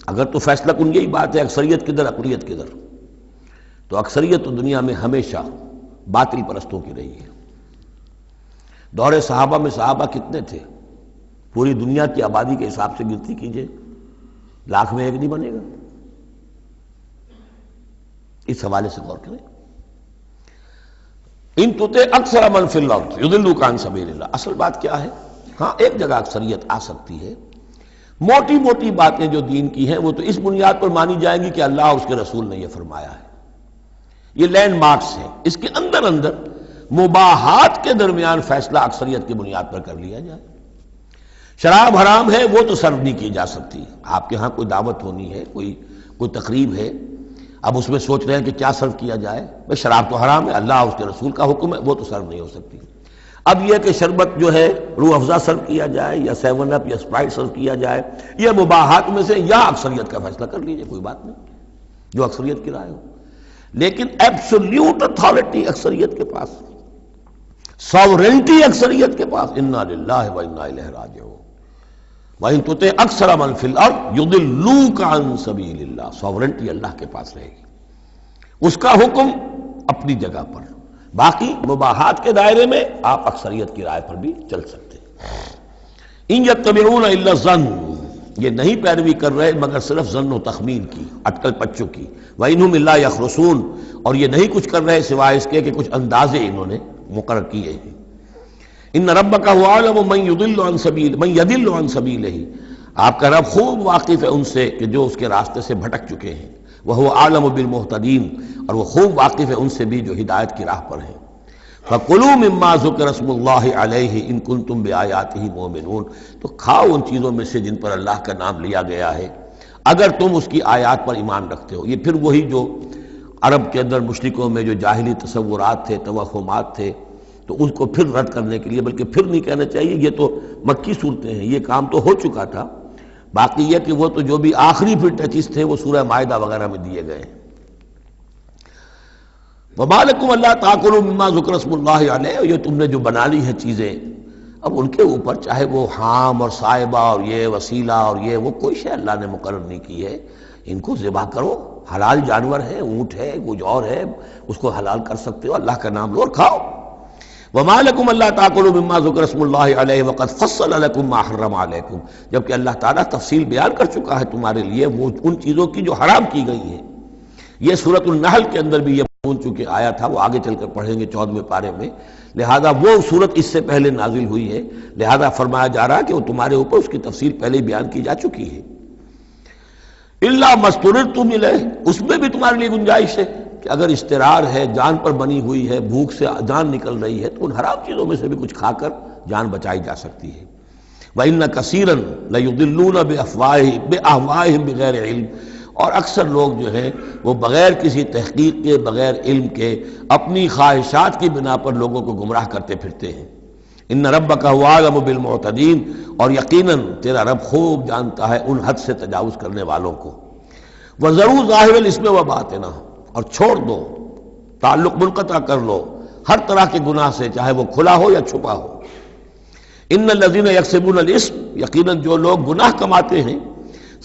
اگر تو فیصلہ کن یہی بات ہے اکثریت کدھر اقلیت کدھر، تو اکثریت تو دنیا میں ہمیشہ باطل پرستوں کی رہی ہے۔ دور صحابہ میں صحابہ کتنے تھے؟ پوری دنیا کی آبادی کے حساب سے گنتی کیجئے، 1,00,000 میں ایک نہیں بنے گا؟ اس حوالے سے غور کریں. ان تطع اکثر من فی الارض یضلوک عن سبیل اللہ. اصل بات کیا ہے؟ ہاں ایک جگہ اکثریت آ سکتی ہے. موٹی موٹی باتیں جو دین کی ہیں وہ تو اس بنیاد پر مانی جائیں گی کہ اللہ اور اس کے رسول نے یہ فرمایا ہے. یہ لینڈ مارکس ہیں. اس کے اندر اندر مباحات کے درمیان فیصلہ اکثریت کی بنیاد پر کر لیا جائے. شراب حرام ہے وہ تو سرو نہیں کی جا سکتی. آپ کے ہاں کوئی دعوت ہونی ہے، کوئی تقریب ہے، اب اس میں سوچ رہے ہیں کہ کیا سرو کیا جائے. بھائی شراب تو حرام ہے، اللہ اور اس کے رسول کا حکم ہے، وہ تو سرو نہیں ہو سکتی. اب یہ کہ شربت جو ہے روح افزا سرو کیا جائے یا 7 اپ یا اسپرائٹ سرو کیا جائے، یہ مباحات میں سے یا اکثریت کا فیصلہ کر لیجئے، کوئی بات نہیں، جو اکثریت کی رائے ہو. لیکن ایبسولوٹ اتھارٹی اکثریت کے پاس، ساورنٹی اکثریت کے پاس. انا للہ و انا الیہ راجعون. وَإِن تُطِعْ أَكْثَرَ مَن فِي الْأَرْضِ يُضِلُّوكَ عَن سَبِيلِ اللَّهِ. ساورنٹی اللہ کے پاس رہے گی، اس کا حکم اپنی جگہ پر. باقی مباحات کے دائرے میں آپ اکثریت کی رائے پر بھی چل سکتے ہیں. ان یتبعون الا الظن. یہ نہیں پیروی کر رہے مگر صرف ظن و تخمین کی، اٹکل پچوں کی. وَإِنْهُمْ إِلَّا يَخْرُصُونَ. اور یہ نہیں کچھ کر رہے سوائے اس کے کہ کچھ اندازے انہوں نے مقرر کیے ہیں. ان ربک هو اعلم من يضل عن سبیلہ. آپ کا رب خوب واقف ہے ان سے کہ جو اس کے راستے سے بھٹک چکے ہیں. وهو اعلم بالمہتدین. اور وہ خوب واقف ہے ان سے بھی جو ہدایت کی راہ پر ہیں. فَكُلُوا مِمَّا ذُكِرَ اسْمُ اللَّهِ عَلَيْهِ إِن كُنتُم بِآيَاتِهِ مُؤْمِنُونَ. تو کھاؤ ان چیزوں میں سے جن پر اللہ کا نام لیا گیا ہے اگر تم اس کی آیات پر ایمان رکھتے ہو. یہ پھر وہی جو عرب کے اندر مشرکوں میں جو جاہلی تصورات تھے، توہمات تھے، تو ان کو پھر رد کرنے کے لیے، بلکہ پھر نہیں کہنا چاہیے، یہ تو مکی صورتیں ہیں، یہ کام تو ہو چکا تھا. باقی یہ کہ وہ تو جو بھی آخری پھر ٹچز تھے وہ سورہ مائدہ وغیرہ میں دیے گئے ہیں. وَمَا لَكُمْ أَلَّا تَأْكُلُوا مِمَّا ذُكِرَ اسْمُ اللَّهِ عَلَيْهِ. یہ تم نے جو بنا لی ہے چیزیں، اب ان کے اوپر چاہے وہ حام اور صائبہ اور یہ وسیلہ اور یہ وہ کوئی شے اللہ نے مقرر نہیں کی ہے، ان کو ذبح کرو. حلال جانور ہے، اونٹ ہے، کچھ اور ہے، اس کو حلال کر سکتے ہو، اللہ کا نام لو اور کھاؤ. وَمَا لَكُمْ أَلَّا تَأْكُلُوا مِمَّا ذُكِرَ اسْمُ اللَّهِ عَلَيْهِ وَقَدْ فَصَّلَ لَكُمْ مَا حَرَّمَ عَلَيْكُمْ. جبکہ اللہ تعالیٰ تفصیل بیان کر چکا ہے تمہارے لیے وہ ان چیزوں کی جو حرام کی گئی ہیں. یہ سورۃ النحل کے اندر بھی یہ چونکہ آیا تھا، وہ آگے چل کر پڑھیں گے 14ویں پارے میں. لہذا وہ صورت اس سے پہلے نازل ہوئی ہے، لہذا فرمایا جا رہا کہ وہ تمہارے اوپر اس کی تفصیل پہلے بیان کی جا چکی ہے. الا ما اضطررتم الیہ. اس میں بھی تمہارے لیے گنجائش ہے کہ اگر اضطرار ہے، جان پر بنی ہوئی ہے، بھوک سے جان نکل رہی ہے، تو ان حرام چیزوں میں سے بھی کچھ کھا کر جان بچائی جا سکتی ہے. وَإِنَّ كَثِيرًا لَيُضِلُّونَ بِأَهْوَائِهِمْ بِغَيْرِ عِلْمٍ. اور اکثر لوگ جو ہیں وہ بغیر کسی تحقیق کے، بغیر علم کے، اپنی خواہشات کی بنا پر لوگوں کو گمراہ کرتے پھرتے ہیں. ان ربک هو اعلم بالمعتدین. اور یقیناً تیرا رب خوب جانتا ہے ان حد سے تجاوز کرنے والوں کو. وَذَرُوا ظَاهِرَ الْإِثْمِ وَبَاطِنَهُ. اور چھوڑ دو، تعلق منقطع کر لو ہر طرح کے گناہ سے، چاہے وہ کھلا ہو یا چھپا ہو. ان الذین یکسبون الاسم. یقیناً جو لوگ گناہ کماتے ہیں،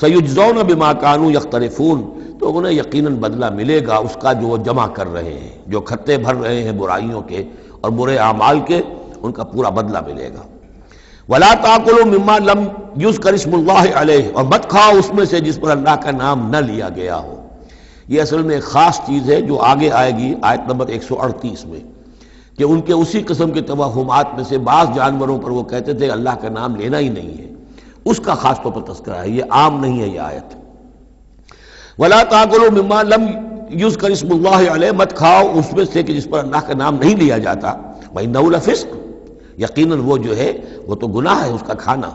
سیجزون بما کانوا یقترفون. تو انہیں یقیناً بدلہ ملے گا اس کا جو وہ جمع کر رہے ہیں، جو کھتے بھر رہے ہیں برائیوں کے اور برے اعمال کے، ان کا پورا بدلہ ملے گا. ولا تاکلوا مما لم یذکر اسم اللہ علیہ. اور مت کھاؤ اس میں سے جس پر اللہ کا نام نہ لیا گیا ہو. یہ اصل میں ایک خاص چیز ہے جو آگے آئے گی آیت نمبر 138 میں، کہ ان کے اسی قسم کے توہمات میں سے بعض جانوروں پر وہ کہتے تھے اللہ کا نام لینا ہی نہیں ہے. اس کا خاص طور پر تذکرہ ہے، یہ عام نہیں ہے یہ آیت. ولا تاکلوا مما لم یذکر اسم اللہ علیہ. مت کھاؤ اس میں سے کہ جس پر اللہ کا نام نہیں لیا جاتا. وَإِنَّهُ لَفِسْقٌ. یقیناً وہ جو ہے وہ تو گناہ ہے اس کا کھانا.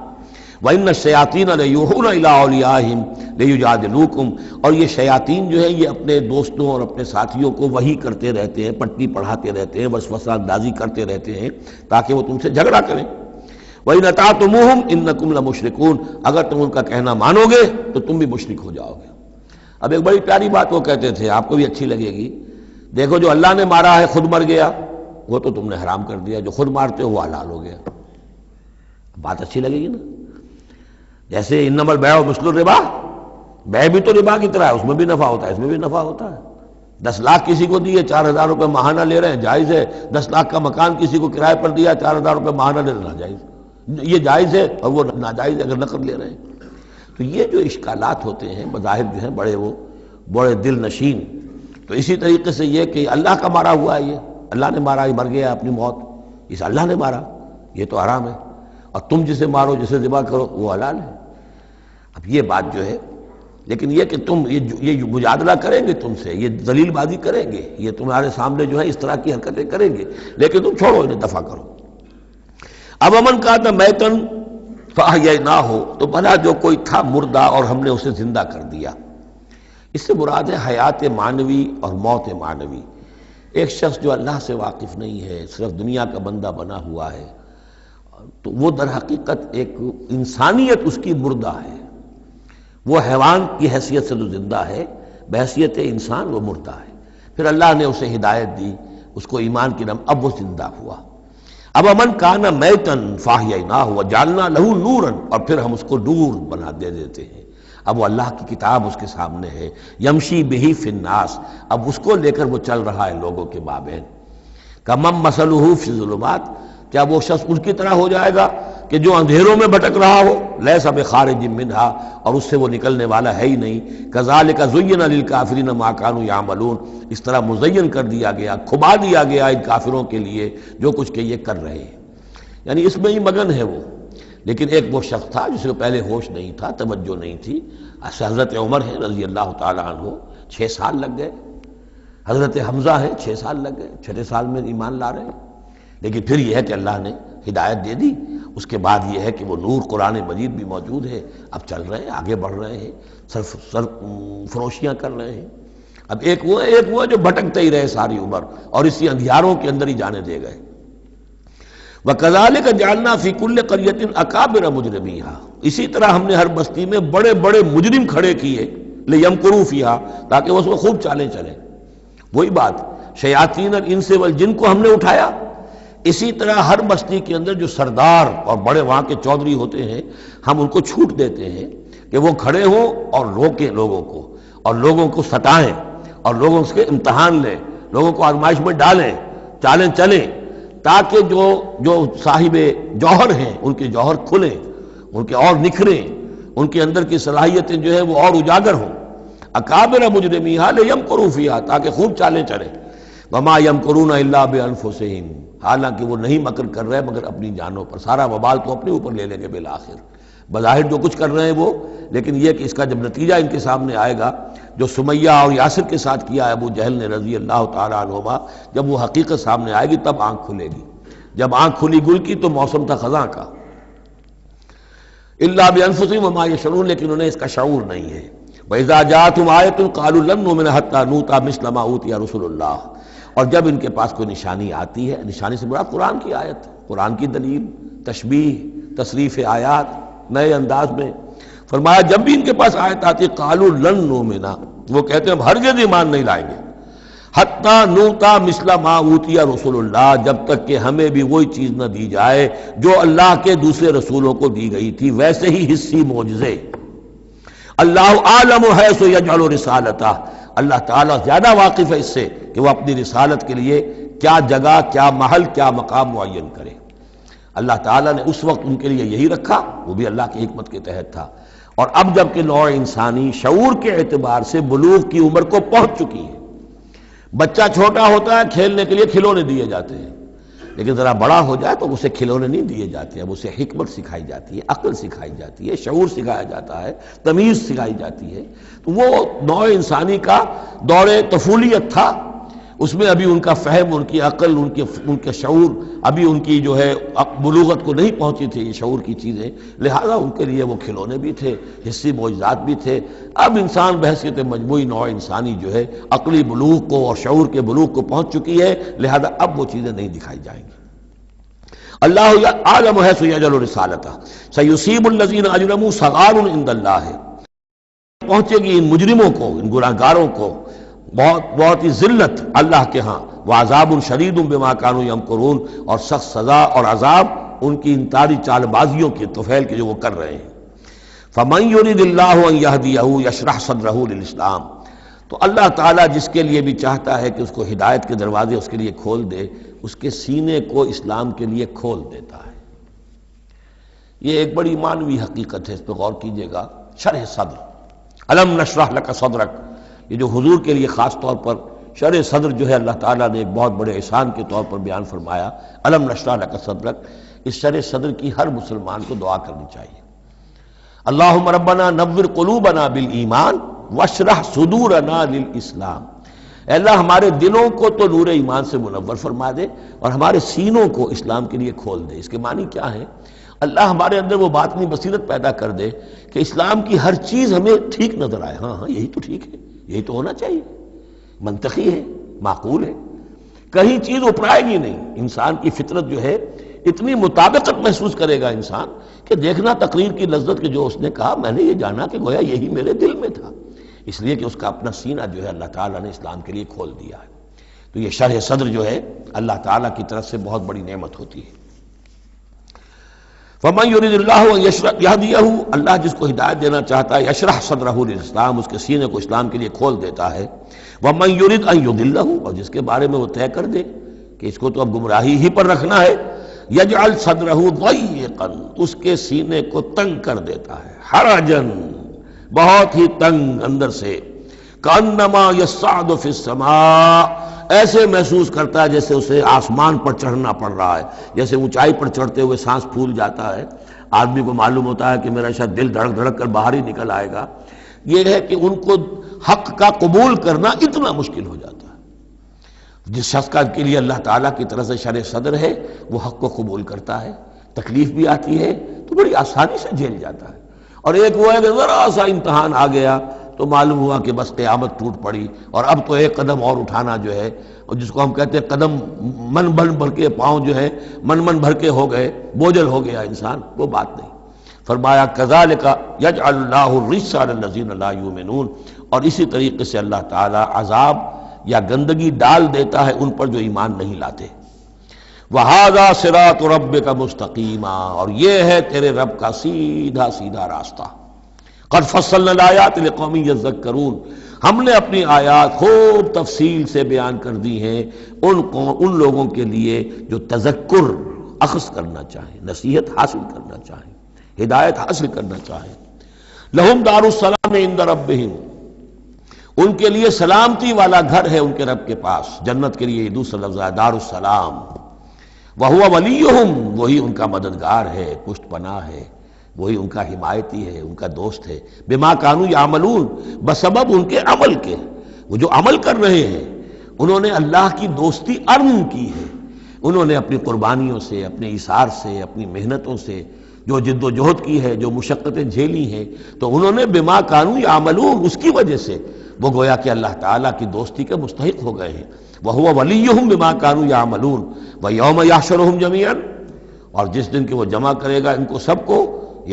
وَإِنَّ الشَّيَاطِينَ لَيُوحُونَ إِلَىٰ أَوْلِيَائِهِمْ لِيُجَادِلُوكُمْ. اور یہ شیاطین جو ہے یہ اپنے دوستوں اور اپنے ساتھیوں کو وحی کرتے رہتے ہیں، پٹی پڑھاتے رہتے ہیں، وسوسہ اندازی کرتے رہتے ہیں تاکہ وہ تم سے جھگڑا کریں. وَإِنْ أَطَعْتُمُوهُمْ إِنَّكُمْ لَمُشْرِكُونَ. اگر تم ان کا کہنا مانو گے تو تم بھی مشرک ہو جاؤ گے. اب ایک بڑی پیاری بات وہ کہتے تھے، آپ کو بھی اچھی لگے گی. دیکھو جو اللہ نے مارا ہے خود مر گیا، وہ تو تم نے حرام کر دیا، جو خود مارتے ہو وہ حلال ہو گیا. بات اچھی لگے گی نا؟ جیسے انما البیع مثل الربا. بیع بھی تو ربا کی طرح ہے، اس میں بھی نفع ہوتا ہے، اس میں بھی نفع ہوتا ہے. 10 لاکھ کسی کو دیے، 4,000 روپے ماہانہ لے رہے ہیں، جائز ہے. 10 لاکھ کا مکان کسی کو کرائے پر دیا، 4,000 روپے ماہانہ لے لینا جائز. یہ جائز ہے اور وہ ناجائز ہے اگر نقد لے رہے ہیں. تو یہ جو اشکالات ہوتے ہیں بظاہر جو ہیں بڑے دل نشین، تو اسی طریقے سے یہ کہ اللہ کا مارا ہوا ہے، یہ اللہ نے مارا، یہ مر گیا اپنی موت، اس اللہ نے مارا، یہ تو حرام ہے، اور تم جسے مارو جسے ذبح کرو وہ حلال ہے۔ اب یہ بات جو ہے، لیکن یہ کہ تم یہ مجادلہ کریں گے تم سے، یہ ذلیل بازی کریں گے، یہ تمہارے سامنے جو ہے اس طرح کی حرکتیں کریں گے، لیکن تم چھوڑو انہیں، دفع کرو۔ اب امن کا تھا میتن فاحییناہ ہو، تو بنا جو کوئی تھا مردہ اور ہم نے اسے زندہ کر دیا۔ اس سے مراد ہے حیات معنوی اور موت معنوی۔ ایک شخص جو اللہ سے واقف نہیں ہے، صرف دنیا کا بندہ بنا ہوا ہے، تو وہ در حقیقت ایک انسانیت اس کی مردہ ہے، وہ حیوان کی حیثیت سے تو زندہ ہے، بحیثیت انسان وہ مردہ ہے۔ پھر اللہ نے اسے ہدایت دی، اس کو ایمان کی نام، اب وہ زندہ ہوا۔ اب امن کانا میتن فاحییناہ وجعلنا لہ نورا، اور پھر ہم اس کو نور بنا دیتے ہیں۔ اب وہ اللہ کی کتاب اس کے سامنے ہے، یمشی بہ فی الناس، اب اس کو لے کر وہ چل رہا ہے لوگوں کے مابین۔ کمن مثلہ فی الظلمات، کیا وہ شخص ان کی طرح ہو جائے گا کہ جو اندھیروں میں بھٹک رہا ہو، لیس بخارج منہا، اور اس سے وہ نکلنے والا ہے ہی نہیں۔ کذالک زین للکافرین ما کانوا یعملون، اس طرح مزین کر دیا گیا، کھبا دیا گیا ان کافروں کے لیے جو کچھ کہ یہ کر رہے ہیں، یعنی اس میں ہی مگن ہے وہ۔ لیکن ایک وہ شخص تھا جس کو پہلے ہوش نہیں تھا، توجہ نہیں تھی، حضرت عمر ہے رضی اللہ تعالی عنہ، 6 سال لگ گئے، حضرت حمزہ ہے 6 سال لگ گئے، 6 سال میں ایمان لا رہے ہیں۔ لیکن پھر یہ ہے کہ اللہ نے ہدایت دے دی، اس کے بعد یہ ہے کہ وہ نور قرآن مجید بھی موجود ہے، اب چل رہے ہیں، آگے بڑھ رہے ہیں، سر فروشیاں کر رہے ہیں۔ اب ایک وہ جو بھٹکتے ہی رہے ساری عمر اور اسی اندھیاروں کے اندر ہی جانے دے گئے۔ وَكَذَلِكَ جَعَلْنَا فِي كُلِّ قَرْيَةٍ أَكَابِرَ مُجْرِمِيهَا، اسی طرح ہم نے ہر بستی میں بڑے بڑے مجرم کھڑے کیے، لِيَمْكُرُوا فِيهَا، تاکہ وہ اس میں خوب چالیں چلیں۔ وہی بات، شیاطین الانس والجن کو ہم نے اٹھایا، اسی طرح ہر بستی کے اندر جو سردار اور بڑے وہاں کے چودھری ہوتے ہیں، ہم ان کو چھوٹ دیتے ہیں کہ وہ کھڑے ہوں اور روکیں لوگوں کو، اور لوگوں کو ستائیں، اور لوگوں سے امتحان لیں، لوگوں کو آزمائش میں ڈالیں، چالیں چلیں، تاکہ جو صاحب جوہر ہیں ان کے جوہر کھلیں، ان کے اور نکھریں، ان کے اندر کی صلاحیتیں جو ہے وہ اور اجاگر ہوں۔ اکابر مجرمیہا لیمکروا فیہا، تاکہ خوب چالیں چلیں۔ وما یمکرون الا بانفسہم، حالانکہ وہ نہیں مکر کر رہے مگر اپنی جانوں پر، سارا وبال تو اپنے اوپر لے لیں گے بالآخر۔ بظاہر جو کچھ کر رہے ہیں وہ، لیکن یہ کہ اس کا جب نتیجہ ان کے سامنے آئے گا، جو سمیہ اور یاسر کے ساتھ کیا ابو جہل نے رضی اللہ تعالیٰ عنہما، جب وہ حقیقت سامنے آئے گی تب آنکھ کھلے گی۔ جب آنکھ کھلی گل کی تو موسم تھا خزاں کا۔ الا بانفسہم وما یشعرون، لیکن انہیں اس کا شعور نہیں ہے۔ وَإِذَا جَاءَتْهُمْ آیَةٌ قَالُوا لَن نُؤْمِنَ حَتَّىٰ نُؤْتَىٰ مِثْلَ مَا أُوتِیَ رُسُلُ اللَّهِ، اور جب ان کے پاس کوئی نشانی آتی ہے، نشانی سے مراد قرآن کی آیت، قرآن کی دلیل، تشبیہ، تصریف آیات نئے انداز میں، فرمایا جب بھی ان کے پاس آیت آتی قَالُوا لَن نُؤْمِنَ، وہ کہتے ہیں ہم ہرگز ایمان نہیں لائیں گے، حتیٰ نُؤْتَىٰ مِثْلَ مَا أُوتِیَ رُسُلُ اللَّهِ، جب تک کہ ہمیں بھی وہی چیز نہ دی جائے جو اللہ کے دوسرے رسولوں کو دی گئی تھی، ویسے ہی حصی معجزے۔ اللہ عالم حیث یجعل رسالتہ، اللہ تعالیٰ زیادہ واقف ہے اس سے کہ وہ اپنی رسالت کے لیے کیا جگہ، کیا محل، کیا مقام معین کرے۔ اللہ تعالیٰ نے اس وقت ان کے لیے یہی رکھا، وہ بھی اللہ کی حکمت کے تحت تھا۔ اور اب جب کہ نوع انسانی شعور کے اعتبار سے بلوغ کی عمر کو پہنچ چکی ہے، بچہ چھوٹا ہوتا ہے کھیلنے کے لیے کھلونے دیے جاتے ہیں، لیکن ذرا بڑا ہو جائے تو اسے کھلونے نہیں دیے جاتے، اب اسے حکمت سکھائی جاتی ہے، عقل سکھائی جاتی ہے، شعور سکھایا جاتا ہے، تمیز سکھائی جاتی ہے۔ تو وہ نوع انسانی کا دور طفولیت تھا، اس میں ابھی ان کا فہم، ان کی عقل، ان کے شعور، ابھی ان کی جو ہے بلوغت کو نہیں پہنچی تھی یہ شعور کی چیزیں، لہذا ان کے لیے وہ کھلونے بھی تھے، حصی معجزات بھی تھے۔ اب انسان بحیثیت مجموعی نوع انسانی جو ہے عقلی بلوغ کو اور شعور کے بلوغ کو پہنچ چکی ہے، لہذا اب وہ چیزیں نہیں دکھائی جائیں گی۔ اللہ عالم حیث یجعل رسالتہ سیصیب الذین اجرموا صغار عند اللہ، پہنچے گی ان مجرموں کو، ان گناہ گاروں کو بہت ہی ذلت اللہ کے ہاں، وعذاب شدید بما کانوا یمکرون، اور سخت سزا اور عذاب ان کی انتاری چال بازیوں کے طفیل کے جو وہ کر رہے ہیں۔ فمن یرید اللہ ان یہدیہ یشرح صدرہ للاسلام، تو اللہ تعالیٰ جس کے لیے بھی چاہتا ہے کہ اس کو ہدایت کے دروازے اس کے لیے کھول دے، اس کے سینے کو اسلام کے لیے کھول دیتا ہے۔ یہ ایک بڑی معنوی حقیقت ہے، اس پہ غور کیجئے گا۔ شرح صدر، الم نشرح لک صدرک، یہ جو حضور کے لیے خاص طور پر شرح صدر جو ہے اللہ تعالیٰ نے ایک بہت بڑے احسان کے طور پر بیان فرمایا، الم نشرح لک صدرک، اس شرح صدر کی ہر مسلمان کو دعا کرنی چاہیے۔ اللہم ربنا نور قلوبنا بالایمان واشرح صدورنا للاسلام، اے اللہ ہمارے دلوں کو تو نور ایمان سے منور فرما دے اور ہمارے سینوں کو اسلام کے لیے کھول دے۔ اس کے معنی کیا ہے؟ اللہ ہمارے اندر وہ باطنی بصیرت پیدا کر دے کہ اسلام کی ہر چیز ہمیں ٹھیک نظر آئے، ہاں یہی تو ٹھیک ہے، یہی تو ہونا چاہیے، منطقی ہے، معقول ہے، کہیں چیز اپرائے گی نہیں۔ انسان کی فطرت جو ہے اتنی مطابقت محسوس کرے گا انسان کہ دیکھنا تقریر کی لذت کہ جو اس نے کہا میں نے یہ جانا کہ گویا یہی میرے دل میں تھا، اس لیے کہ اس کا اپنا سینہ جو ہے اللہ تعالیٰ نے اسلام کے لیے کھول دیا ہے۔ تو یہ شرح صدر جو ہے اللہ تعالیٰ کی طرف سے بہت بڑی نعمت ہوتی ہے۔ فَمَن يُرِدِ اللَّهُ أَن يَهْدِيَهُ، اللہ جس کو ہدایت دینا چاہتا ہے یشرح صدرہ للاسلام، اس کے سینے کو اسلام کے لیے کھول دیتا ہے۔ وَمَن يُرِدْ أَن يُضِلَّهُ، اور جس کے بارے میں وہ طے کر دے کہ اس کو تو اب گمراہی ہی پر رکھنا ہے، یجعل صدرہ ضیقا، اس کے سینے کو تنگ کر دیتا ہے، حرجن، بہت ہی تنگ اندر سے، کأنما یصعد فی السماء، ایسے محسوس کرتا ہے جیسے اسے آسمان پر چڑھنا پڑ رہا ہے، جیسے اونچائی پر چڑھتے ہوئے سانس پھول جاتا ہے، آدمی کو معلوم ہوتا ہے کہ میرا شاید دل دھڑک دھڑک کر باہر ہی نکل آئے گا۔ یہ ہے کہ ان کو حق کا قبول کرنا اتنا مشکل ہو جاتا ہے۔ جس شخص کا کے لیے اللہ تعالیٰ کی طرف سے شرح صدر ہے وہ حق کو قبول کرتا ہے، تکلیف بھی آتی ہے تو بڑی آسانی سے جھیل جاتا ہے، اور ایک وہ ہے کہ ذرا سا امتحان آ گیا تو معلوم ہوا کہ بس قیامت ٹوٹ پڑی، اور اب تو ایک قدم اور اٹھانا جو ہے، اور جس کو ہم کہتے ہیں قدم من بھر کے، پاؤں جو ہے من بھر کے ہو گئے، بوجھل ہو گیا انسان، وہ بات نہیں۔ فرمایا کذالک یجعل اللہ الرجس علی الذین لا یؤمنون، اور اسی طریقے سے اللہ تعالیٰ عذاب یا گندگی ڈال دیتا ہے ان پر جو ایمان نہیں لاتے۔ وَهَذَا صِرَاطُ رَبِّكَ مُسْتَقِيمًا، اور یہ ہے تیرے رب کا سیدھا سیدھا راستہ۔ قَدْ فَصَّلْنَا الْآيَاتِ لِقَوْمٍ يَذَّكَّرُونَ، ہم نے اپنی آیات خوب تفصیل سے بیان کر دی ہیں ان لوگوں کے لیے جو تذکر اخذ کرنا چاہیں، نصیحت حاصل کرنا چاہیں، ہدایت حاصل کرنا چاہیں۔ لَهُمْ دَارُ السَّلَامِ عِندَ رَبِّهِمْ، ان کے لیے سلامتی والا گھر ہے ان کے رب کے پاس، جنت کے لیے دوسرا لفظ ہے دار السلام۔ وَهُوَ وَلِيُّهُمْ، وہی ان کا مددگار ہے، پشت پناہ ہے، وہی ان کا حمایتی ہے، ان کا دوست ہے۔ بِمَا كَانُوا يَعْمَلُونَ، بسبب ان کے عمل کے، وہ جو عمل کر رہے ہیں انہوں نے اللہ کی دوستی ارن کی ہے، انہوں نے اپنی قربانیوں سے، اپنے ایثار سے، اپنی محنتوں سے جو جد و جہد کی ہے، جو مشقتیں جھیلی ہیں، تو انہوں نے بِمَا كَانُوا يَعْمَلُونَ، اس کی وجہ سے وہ گویا کہ اللہ تعالیٰ کی دوستی کے مستحق ہو گئے ہیں۔ وَهُوَ وَلِيُّهُمْ بِمَا كَانُوا يَعْمَلُونَ وَيَوْمَ يَحْشُرُهُمْ جَمِيعًا، اور جس دن کہ وہ جمع کرے گا ان کو سب کو،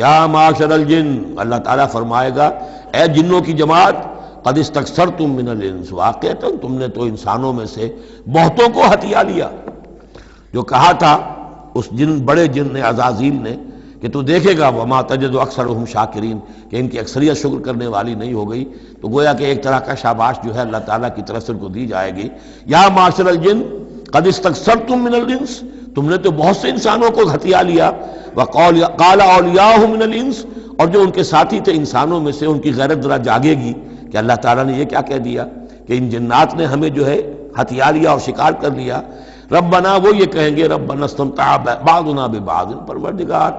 یا معاشر الجن، اللہ تعالیٰ فرمائے گا اے جنوں کی جماعت، قد استکثرتم من الانس، واقعتاً تم نے تو انسانوں میں سے بہتوں کو ہتھیا لیا۔ جو کہا تھا اس بڑے جن نے، عزازیل نے، کہ تو دیکھے گا وما تجد اکثرهم شاکرین، کہ ان کی اکثریت شکر کرنے والی نہیں ہو گئی، تو گویا کہ ایک طرح کا شاباش جو ہے اللہ تعالیٰ کی طرف سے ان کو دی جائے گی۔ یا معاشر الجن قد استکثرتم من الانس، تم نے تو بہت سے انسانوں کو ہتھیا لیا۔ وقال اولیاؤہم من الانس، اور جو ان کے ساتھی تھے انسانوں میں سے، ان کی غیرت ذرا جاگے گی کہ اللہ تعالیٰ نے یہ کیا کہہ دیا کہ ان جنات نے ہمیں جو ہے ہتھیا لیا اور شکار کر لیا۔ ربنا، وہ یہ کہیں گے ربنا استمتع بعضنا ببعض، پروردگار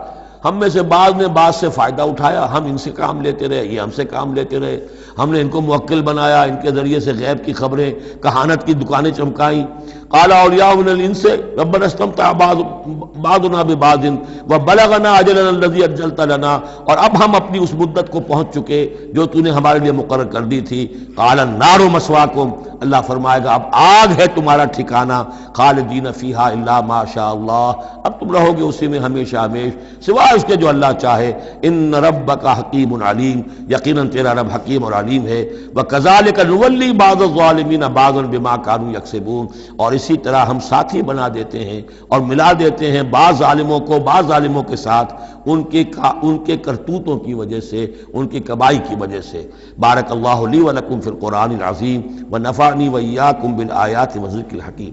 ہم میں سے بعض نے بعض سے فائدہ اٹھایا، ہم ان سے کام لیتے رہے، یہ ہم سے کام لیتے رہے، ہم نے ان کو موکل بنایا، ان کے ذریعے سے غیب کی خبریں، کہانت کی دکانیں چمکائیں۔ قال اولیاء من الانس ربنا استمتع بعضنا ببعض وبلغنا اجلنا الذي اجلت لنا، اور اب ہم اپنی اس مدت کو پہنچ چکے جو تو نے ہمارے لیے مقرر کر دی تھی۔ قال النار مسواکم، اللہ فرمائے گا اب آگ ہے تمہارا ٹھکانہ، خالدین فیہا الا ما شاء اللہ، اب تم رہو گے اسی میں ہمیشہ ہمیش سوائے اس کے جو اللہ چاہے۔ ان ربک حکیم علیم، یقیناً تیرا رب حکیم اور علیم ہے۔ وکذالک نولی بعض الظالمین بعضا بما كانوا یکسبون، اور اسی طرح ہم ساتھی بنا دیتے ہیں اور ملا دیتے ہیں بعض ظالموں کو بعض ظالموں کے ساتھ ان کے کرتوتوں کی وجہ سے، ان کی کمائی کی وجہ سے۔ بارک اللہ لی ولکم فی القرآن العظیم ونفعنی وإیاکم بالآیات والذکر الحکیم۔